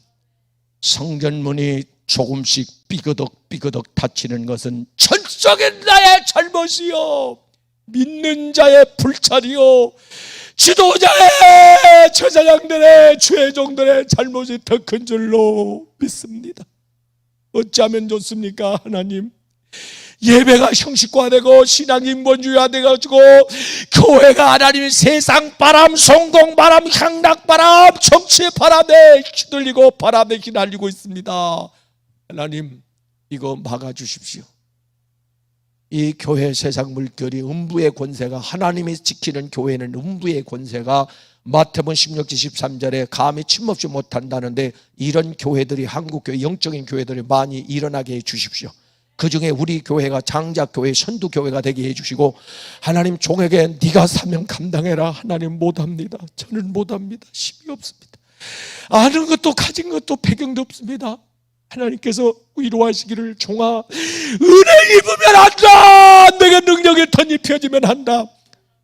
[SPEAKER 1] 성전문이 조금씩 삐그덕 닫히는 것은 전적인 나의 잘못이요, 믿는 자의 불찰이요, 지도자의, 제사장들의, 죄종들의 잘못이 더 큰 줄로 믿습니다. 어찌하면 좋습니까? 하나님, 예배가 형식화되고 신앙이 인본주의화돼가지고 교회가 하나님 세상 바람, 성공 바람, 향락 바람, 정치의 바람에 휘둘리고 바람에 휘날리고 있습니다. 하나님, 이거 막아주십시오. 이 교회 세상 물결이, 음부의 권세가, 하나님이 지키는 교회는 음부의 권세가 마태복음 16장 13절에 감히 침묵지 못한다는데, 이런 교회들이, 한국교회, 영적인 교회들이 많이 일어나게 해 주십시오. 그 중에 우리 교회가 장작교회, 선두교회가 되게 해주시고, 하나님 종에게 네가 사명 감당해라. 하나님 못합니다. 저는 못합니다. 힘이 없습니다. 아는 것도 가진 것도 배경도 없습니다. 하나님께서 위로하시기를, 종아, 은혜 입으면 한다. 내게 능력이 덧입혀지면 한다.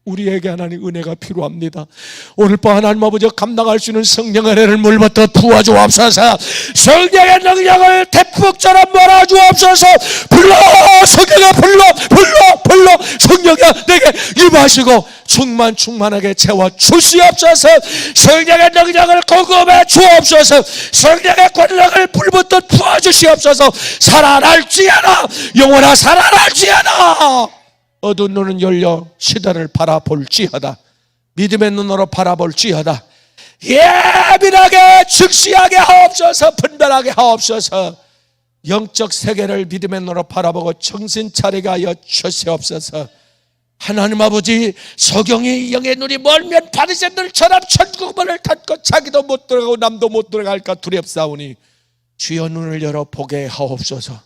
[SPEAKER 1] 우리에게 하나님 은혜가 필요합니다. 오늘 밤 하나님 아버지 감당할 수 있는 성령의 은혜를 물부터 부어주옵소서. 성령의 능력을 대폭처럼 몰아주옵소서. 불러, 성령아, 불러 성령아, 내게 임하시고 충만하게 채워 주시옵소서. 성령의 능력을 공급해 주옵소서. 성령의 권력을 불부터 부어주시옵소서. 살아날지어다. 영원하 살아날지어다. 어두운 눈은 열려 시대를 바라볼지어다. 믿음의 눈으로 바라볼지어다. 예민하게 즉시하게 하옵소서. 분별하게 하옵소서. 영적 세계를 믿음의 눈으로 바라보고 정신 차리게 하여 주시옵소서. 하나님 아버지, 소경이 영의 눈이 멀면 바리새인들처럼 천국문을 닫고 자기도 못 들어가고 남도 못 들어갈까 두렵사오니 주여 눈을 열어 보게 하옵소서.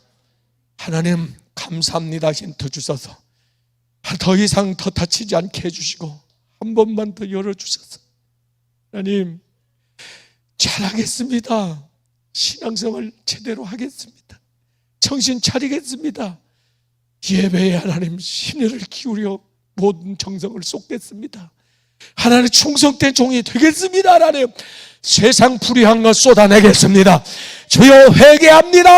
[SPEAKER 1] 하나님 감사합니다. 힌트 주셔서 더 이상 더 다치지 않게 해주시고 한 번만 더 열어주셔서 하나님 잘하겠습니다. 신앙생활 제대로 하겠습니다. 정신 차리겠습니다. 예배에 하나님 심혈을 기울여 모든 정성을 쏟겠습니다. 하나님 충성된 종이 되겠습니다. 하나님 세상 불의한 것 쏟아내겠습니다. 주여 회개합니다.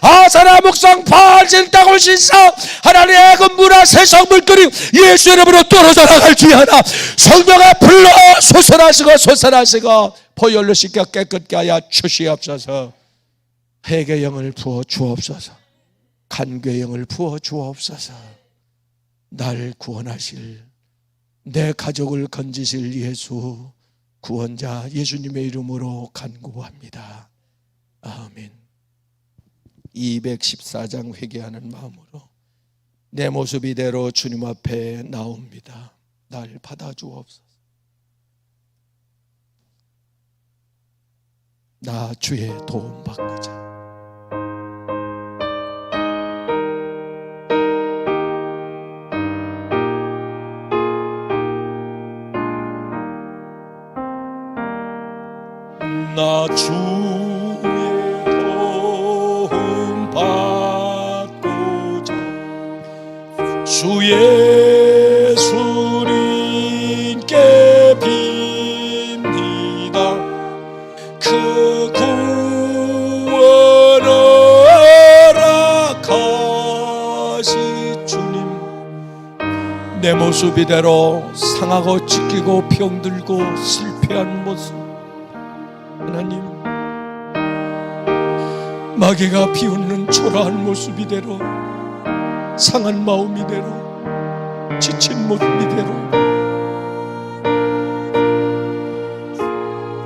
[SPEAKER 1] 아사라 목성 발진 땅을 신사 하나님의 그 문화 세상 물결이 예수 이름으로 떨어져 나갈지어다. 성령아 불러 솟아나시고 보혈로 씻겨 깨끗게 하여 주시옵소서. 회개 영을 부어 주옵소서. 간괴 영을 부어 주옵소서. 날 구원하실, 내 가족을 건지실 예수 구원자 예수님의 이름으로 간구합니다. 아멘. 214장 회개하는 마음으로 내 모습 이대로 주님 앞에 나옵니다. 날 받아주옵소서. 나 주의 도움 받고자. 나 주의 도움 받고자 주 예수님께 빕니다. 그 구원 허락하시 주님, 내 모습 이대로 상하고 찢기고 병들고 실패한 모습, 하나님, 마귀가 비웃는 초라한 모습 이대로, 상한 마음 이대로, 지친 모습 이대로,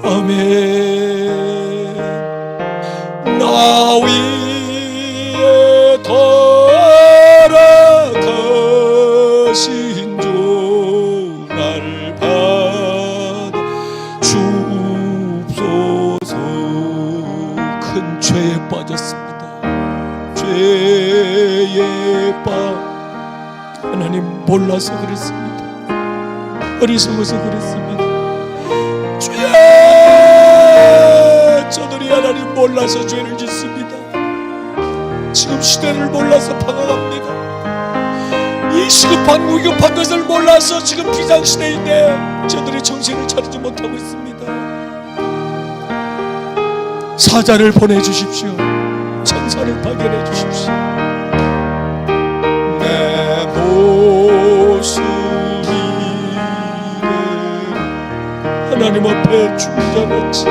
[SPEAKER 1] 아멘. 나 위에 돌아가신 주 날 받아 주옵소서. 큰 죄에 빠졌습니다. 죄에 하나님, 몰라서 그랬습니다. 어리석어서 그랬습니다. 주여, 저들이 하나님 몰라서 죄를 짓습니다. 지금 시대를 몰라서 방황합니다. 이 시급한 위급한 것을 몰라서 지금 비상시대인데 저들이 정신을 차리지 못하고 있습니다. 사자를 보내주십시오. 천사를 파견해 주십시오. 내 모습 이래 하나님 앞에 중자같이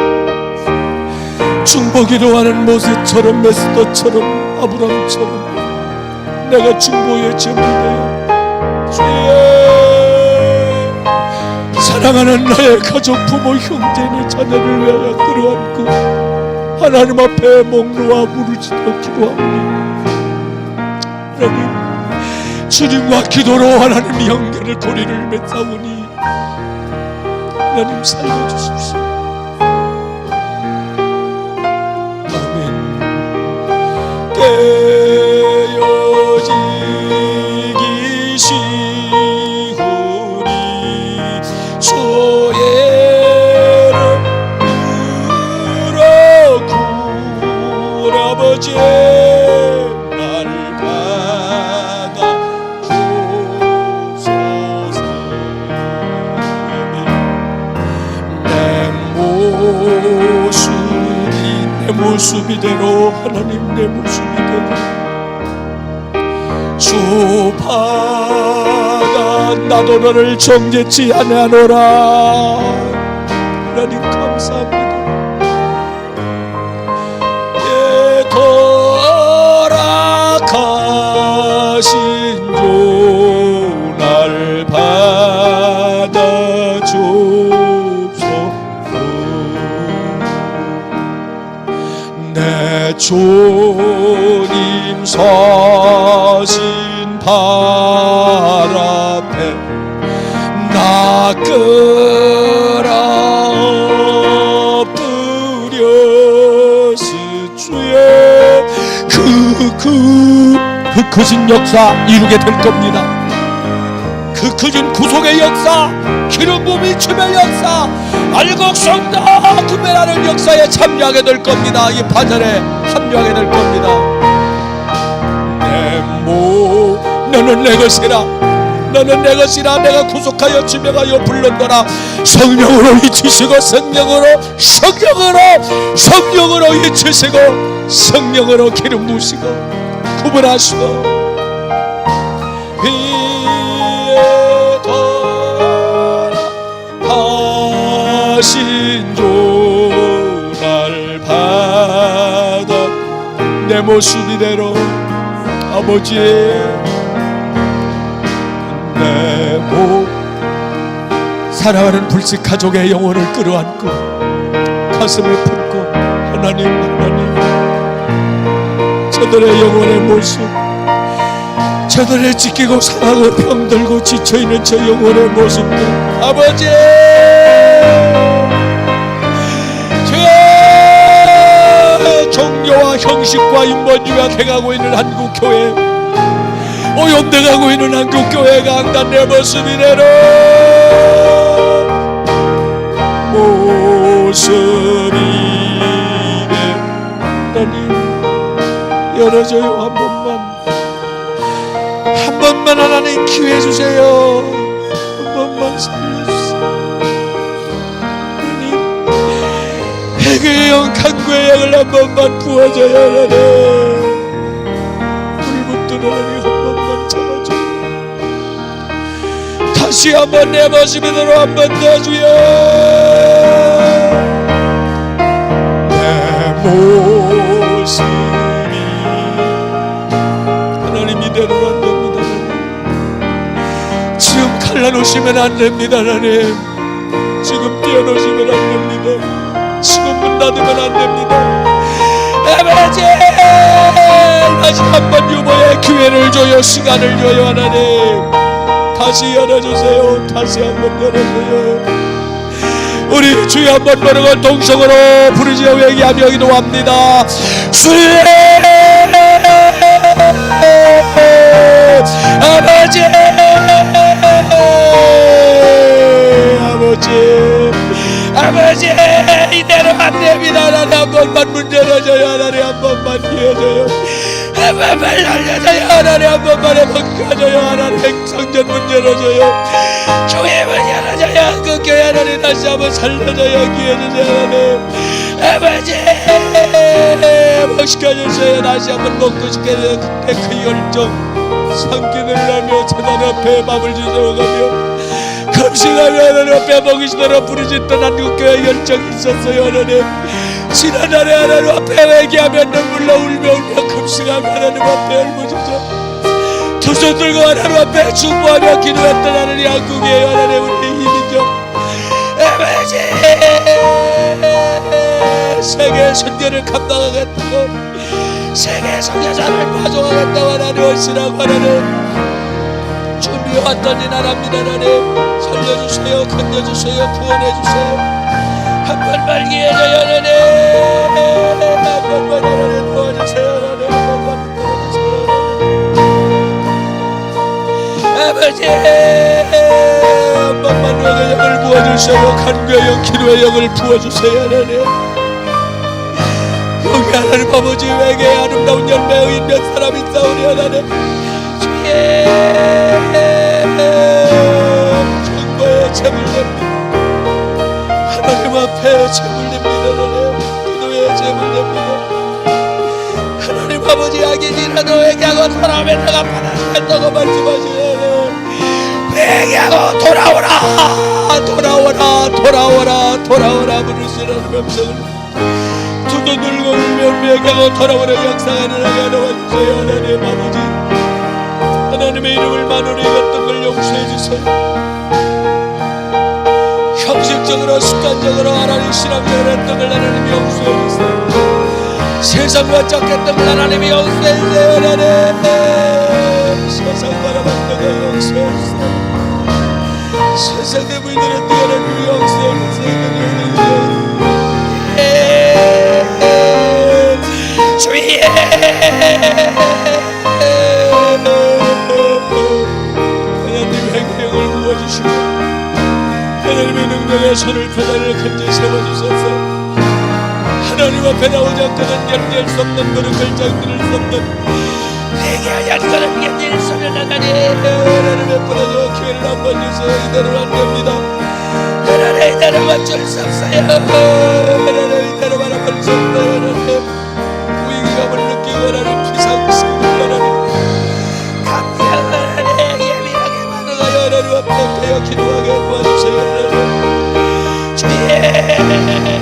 [SPEAKER 1] 중보기도 하는 모세처럼, 메스더처럼, 아브라함처럼 내가 중보의 제물되어 주의 사랑하는 나의 가족, 부모, 형제니 자녀를 위하여 끌어안고 하나님 앞에 목 놓아 무르짖어 기도합니다. 하나님, 주님과 기도로 하나님 연결을 고리를 맺사오니 하나님 살려주십시오. 아멘. 깨어지기 시우리 주의 이름으로 구원 아버지 날 받아 주소서. 내 모습 이대로 하나님, 내 모습 이대로 주 받아 나도 너를 정죄치 아니하노라. 하나님 감사합니다. 예, 돌아가신 주 날 받아 주옵소서. 내 주님 서신 발 앞에 나 끌어엎드려서 주의 그 크신 역사 이루게 될 겁니다. 그 크신 구속의 역사, 기름 부음이 주의 역사, 알곡성다 구매라는 역사에 참여하게 될 겁니다. 이 반열에 합류하게 될 겁니다. 너는 내 것이라, 너는 내 것이라. 내가 구속하여 지명하여 불렀노라. 성령으로 이치시고 성령으로 이치시고 성령으로 기름 부으시고 구분하시고 위에 돌아가신 주 날 받아 내 모습 이대로 아버지의 내 사랑하는 불식 가족의 영혼을 끌어안고 가슴에 품고 하나님 저들의 영혼의 모습, 저들의 찢기고 상하고 병들고 지쳐있는 저 영혼의 모습들 아버지 주의 종교와 형식과 인본주의가 돼가고 있는 한국교회, 오염돼가고 있는 한국교회가 강단 내 모습 이대로 모습이 열어줘요. 한 번만 하나님 기회 주세요. 한 번만 살려주세요. 하나님 회개의 영, 간구의 영을 한 번만 부어줘요. 하나님 불붙은 하나님 한 번만 잡아줘요. 다시 한번 내 모습으로 한 번 더 주여. 내 모습이 하나님 이대로는 안 됩니다. 하나님 지금 갈라놓으시면 안 됩니다. 하나님 지금 띄어놓으시면 안 됩니다. 지금 문 닫으면 안 됩니다. 아버지 다시 한번 유보의 기회를 줘요. 시간을 줘요. 하나님 다시 열어주세요. 다시 한번 열어줘요. 우리 주여 한번 부르고 동성으로 부르짖어 회개하며 기도합니다. 주의 아버지 아버지 이대로 안 됩니다. 하나님 한 번만 문 열어줘요. 하나님 한 번만 기회줘요. 한 번만 날려줘요. 하나님 한 번만 회복해줘요. 하나님 성전 문 열어줘요. 교회 문 열어줘요. 그 교회 하나님 다시 한번 살려줘요. 기회주세요. 하나님 아버지 회복시켜주세요. 다시 한번 먹고 싶게해요. 그때 그 열정 삼키를 하며 재단 앞에 맘을 지져가며 금식하며 하나님 앞에 먹이시도록 부르짖던 한국교회 열정이 있었어요. 하나님 지난날에 하나님 앞에 회개하며 눈물로 울며 금식하며 하나님 앞에 울부짖어 두 손 들고 하나님 앞에 중보하며 기도했던 하나님 한국이에요. 하나님 우리 이민족 아버지 세계 선교를 감당하겠다고 세계 선교사를 파송하겠다고 하나님 오시라고 하나님 준비해왔던 이 나라입니다. 하나님 살려주세요. 건져주세요. 구원해주세요. 한 번만 기회줘요. 하나님 한 번만 하나님 도와주세요. 하나님 한 번만 도와주세요. 아버지 한 번만 회개의 영을 부어주세요. 간구의 영, 기도의 영을 부어주세요. 하나님 여기 하나님 아버지 회개의 아름다운 열매의 몇 사람이 있사오니 하나님 정보에 제물됩니다. 하나님 앞에 제물됩니다. 하나님 기도에 제물됩니다. 하나님 아버지 악인이라도 회개하고 돌아오면 내가 받아주겠다고 말씀하시는 회개하고 돌아오라 부르시는 명성을 두 손 들고 울며 회개하고 돌아오라 역사하는 하나님 도와주세요. 하나님 아버지 하나님의 이름을 만원히 했던 걸 용서해 주세요. 형식적으로 습관적으로 하나님 신앙적으로 했던 걸 하나님 용서해 주세요. 세상과 짝했던 걸 하나님 용서해 주세요. 하나님 세상 바라봤던 걸 용서해 주세요. 세상의 물들은 하나님 용서해 주세요. 주의 하나님 행령을 부어주시고 하나님의 능력의 손을 페달을 건져 세워주소서. 하나님 앞에 나오지 않고는 견딜 수 없는 노력을 견딜 수 없는 회개하지 않고는 견딜 수 없는 하나님 베풀어줘 기회를 한번 주세요. 이대로는 안 됩니다. 하나님 이대로 맞출 수 없어요. 하나님 이대로 바라볼 수 없어요. 하나님 위기감을 느끼고 하나님 비상식을 하나님 감기한 하나님 예민하게 만들어요. 하나님 앞에 되어 기도하게 도와주세요. 하나님 주의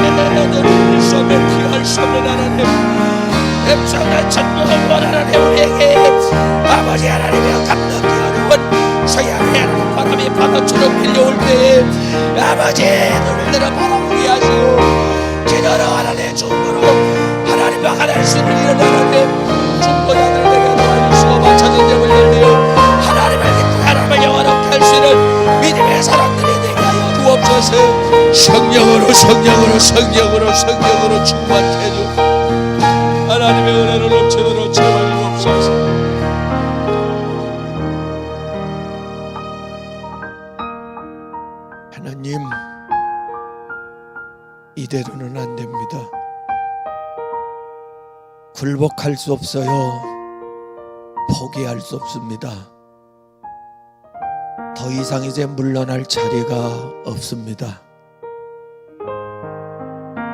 [SPEAKER 1] 하나님 수 없는 피할 수 없는 하나님 엄청난 전부를 하나님 우리에게 아버지 하나님의 감당이 어려운 서양의 하나님 바람이 바다처럼 밀려올 때에 아버지 눈을 들어 바라보게 하시고 기도로 하나님의 중보로 하나님 막아낼 수 있는 이런 하나님 중보자들에게 도와주시고 맞춰진 점을 열리요 하나님을 기쁘게 하나님을 영원하게 할 수 있는 믿음의 사람들이 되게 하여 주옵소서. 성령으로 충만케 해주 하나님의 은혜를 넘치도록 채워 주옵소서. 하나님 이대로는 안 됩니다. 굴복할 수 없어요. 포기할 수 없습니다. 더 이상 이제 물러날 자리가 없습니다.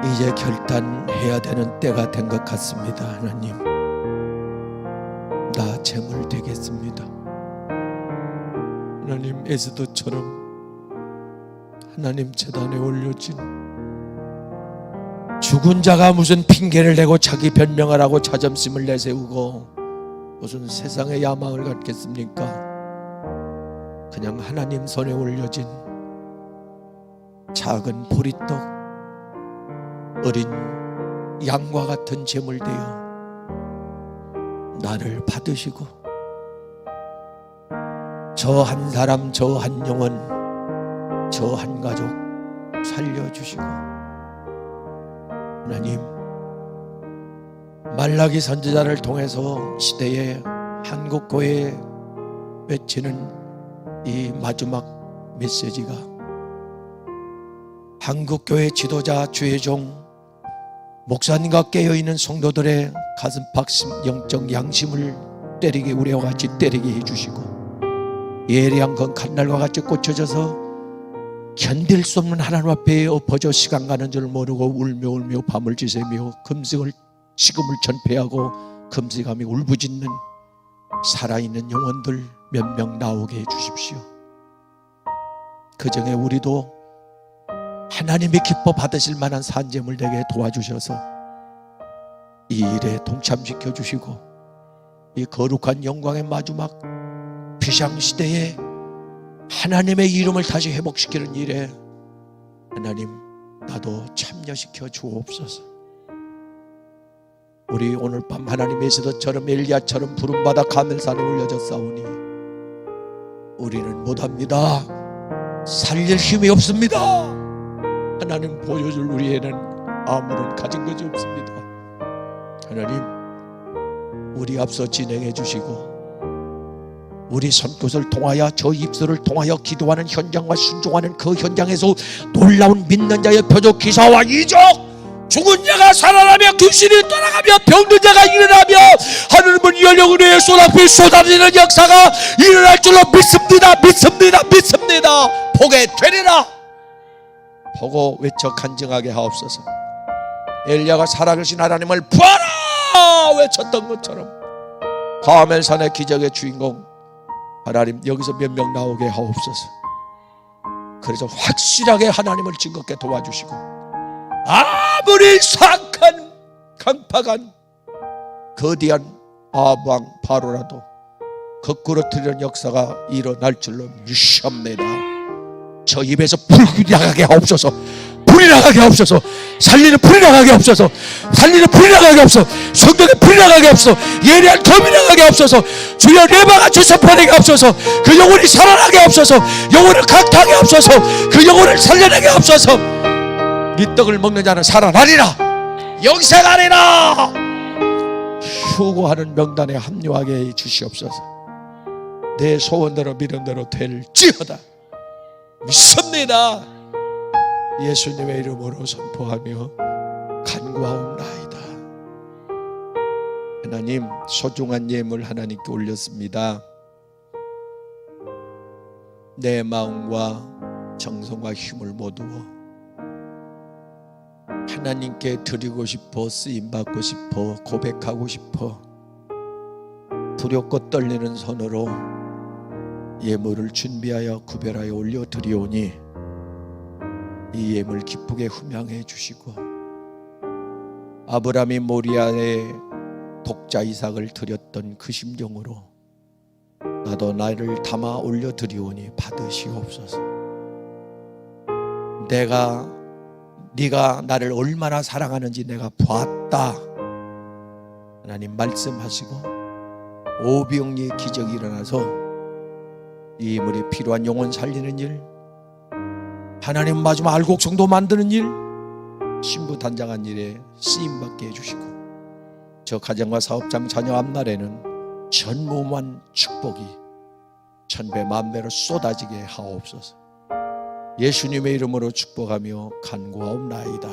[SPEAKER 1] 이제 결단해야 되는 때가 된 것 같습니다. 하나님, 나 제물 되겠습니다. 하나님, 에스더처럼 하나님 제단에 올려진 죽은 자가 무슨 핑계를 대고 자기 변명을 하고 자존심을 내세우고 무슨 세상의 야망을 갖겠습니까? 그냥 하나님 손에 올려진 작은 보리떡, 어린 양과 같은 제물 되어 나를 받으시고 저 한 사람, 저 한 영혼, 저 한 가족 살려주시고, 하나님, 말라기 선지자를 통해서 시대에 한국교회에 외치는 이 마지막 메시지가 한국교회 지도자, 주의종, 목사님과 깨어있는 성도들의 가슴팍 영적 양심을 때리게, 우리와 같이 때리게 해주시고, 예리한 건 갓날과 같이 꽂혀져서 견딜 수 없는 하나님 앞에 엎어져 시간 가는 줄 모르고 울며 밤을 지새며 금식을 식음을 전폐하고 금식하며 울부짖는 살아있는 영혼들 몇 명 나오게 해주십시오. 그중에 우리도 하나님이 기뻐 받으실 만한 산재물 되게 도와주셔서 이 일에 동참시켜 주시고, 이 거룩한 영광의 마지막 비상시대에 하나님의 이름을 다시 회복시키는 일에 하나님, 나도 참여시켜 주옵소서. 우리 오늘 밤 하나님의 에스더처럼 엘리야처럼 부름받아 가멜산에 올려졌사오니 우리는 못합니다. 살릴 힘이 없습니다. 하나님 보여줄 우리에는 아무런 가진 것이 없습니다. 하나님, 우리 앞서 진행해 주시고 우리 손끝을 통하여 저 입술을 통하여 기도하는 현장과 순종하는 그 현장에서 놀라운 믿는 자의 표적 기사와 이적, 죽은 자가 살아나며 귀신이 떠나가며 병든 자가 일어나며 하늘문 열려 은혜의 쏟아붓 쏟아지는 역사가 일어날 줄로 믿습니다. 보게 되리라. 보고 외쳐 간증하게 하옵소서. 엘리야가 살아계신 하나님을 부하라 외쳤던 것처럼 가멜산의 기적의 주인공 하나님, 여기서 몇 명 나오게 하옵소서. 그래서 확실하게 하나님을 증거케 도와주시고, 아무리 사악한 강팍한 거대한 아방 바로라도 거꾸로 틀리는 역사가 일어날 줄로 믿습니다. 저 입에서 불이 나가게 하옵소서. 불이 나가게 하옵소서. 살리는 불이 나가게 하옵소서. 살리는 불이 나가게 하옵소서. 성경에 불이 나가게 하옵소서. 예리한 검이 나가게 하옵소서. 주여 레바가 주선포되게 하옵소서. 그 영혼이 살아나게 하옵소서. 영혼을 강타하게 하옵소서. 그 영혼을 살려내게 하옵소서. 네 떡을 먹는 자는 살아나리라. 영생하리라. 휴거하는 명단에 합류하게 해 주시옵소서. 내 소원대로 믿음대로 될지어다. 믿습니다. 예수님의 이름으로 선포하며 간구하옵나이다. 하나님, 소중한 예물 하나님께 올렸습니다. 내 마음과 정성과 힘을 모두어 하나님께 드리고 싶어, 쓰임받고 싶어, 고백하고 싶어 두렵고 떨리는 손으로 예물을 준비하여 구별하여 올려드리오니 이 예물 기쁘게 흠양해 주시고, 아브라함이 모리아에 독자 이삭을 드렸던 그 심정으로 나도 나를 담아 올려드리오니 받으시옵소서. 네가 나를 얼마나 사랑하는지 내가 보았다. 하나님 말씀하시고 오병이의 기적이 일어나서 이 예물에 필요한 영혼 살리는 일, 하나님 마지막 알곡성도 만드는 일, 신부단장한 일에 쓰임받게 해주시고, 저 가정과 사업장 자녀 앞날에는 전무한 축복이 천배 만배로 쏟아지게 하옵소서. 예수님의 이름으로 축복하며 간구하옵나이다.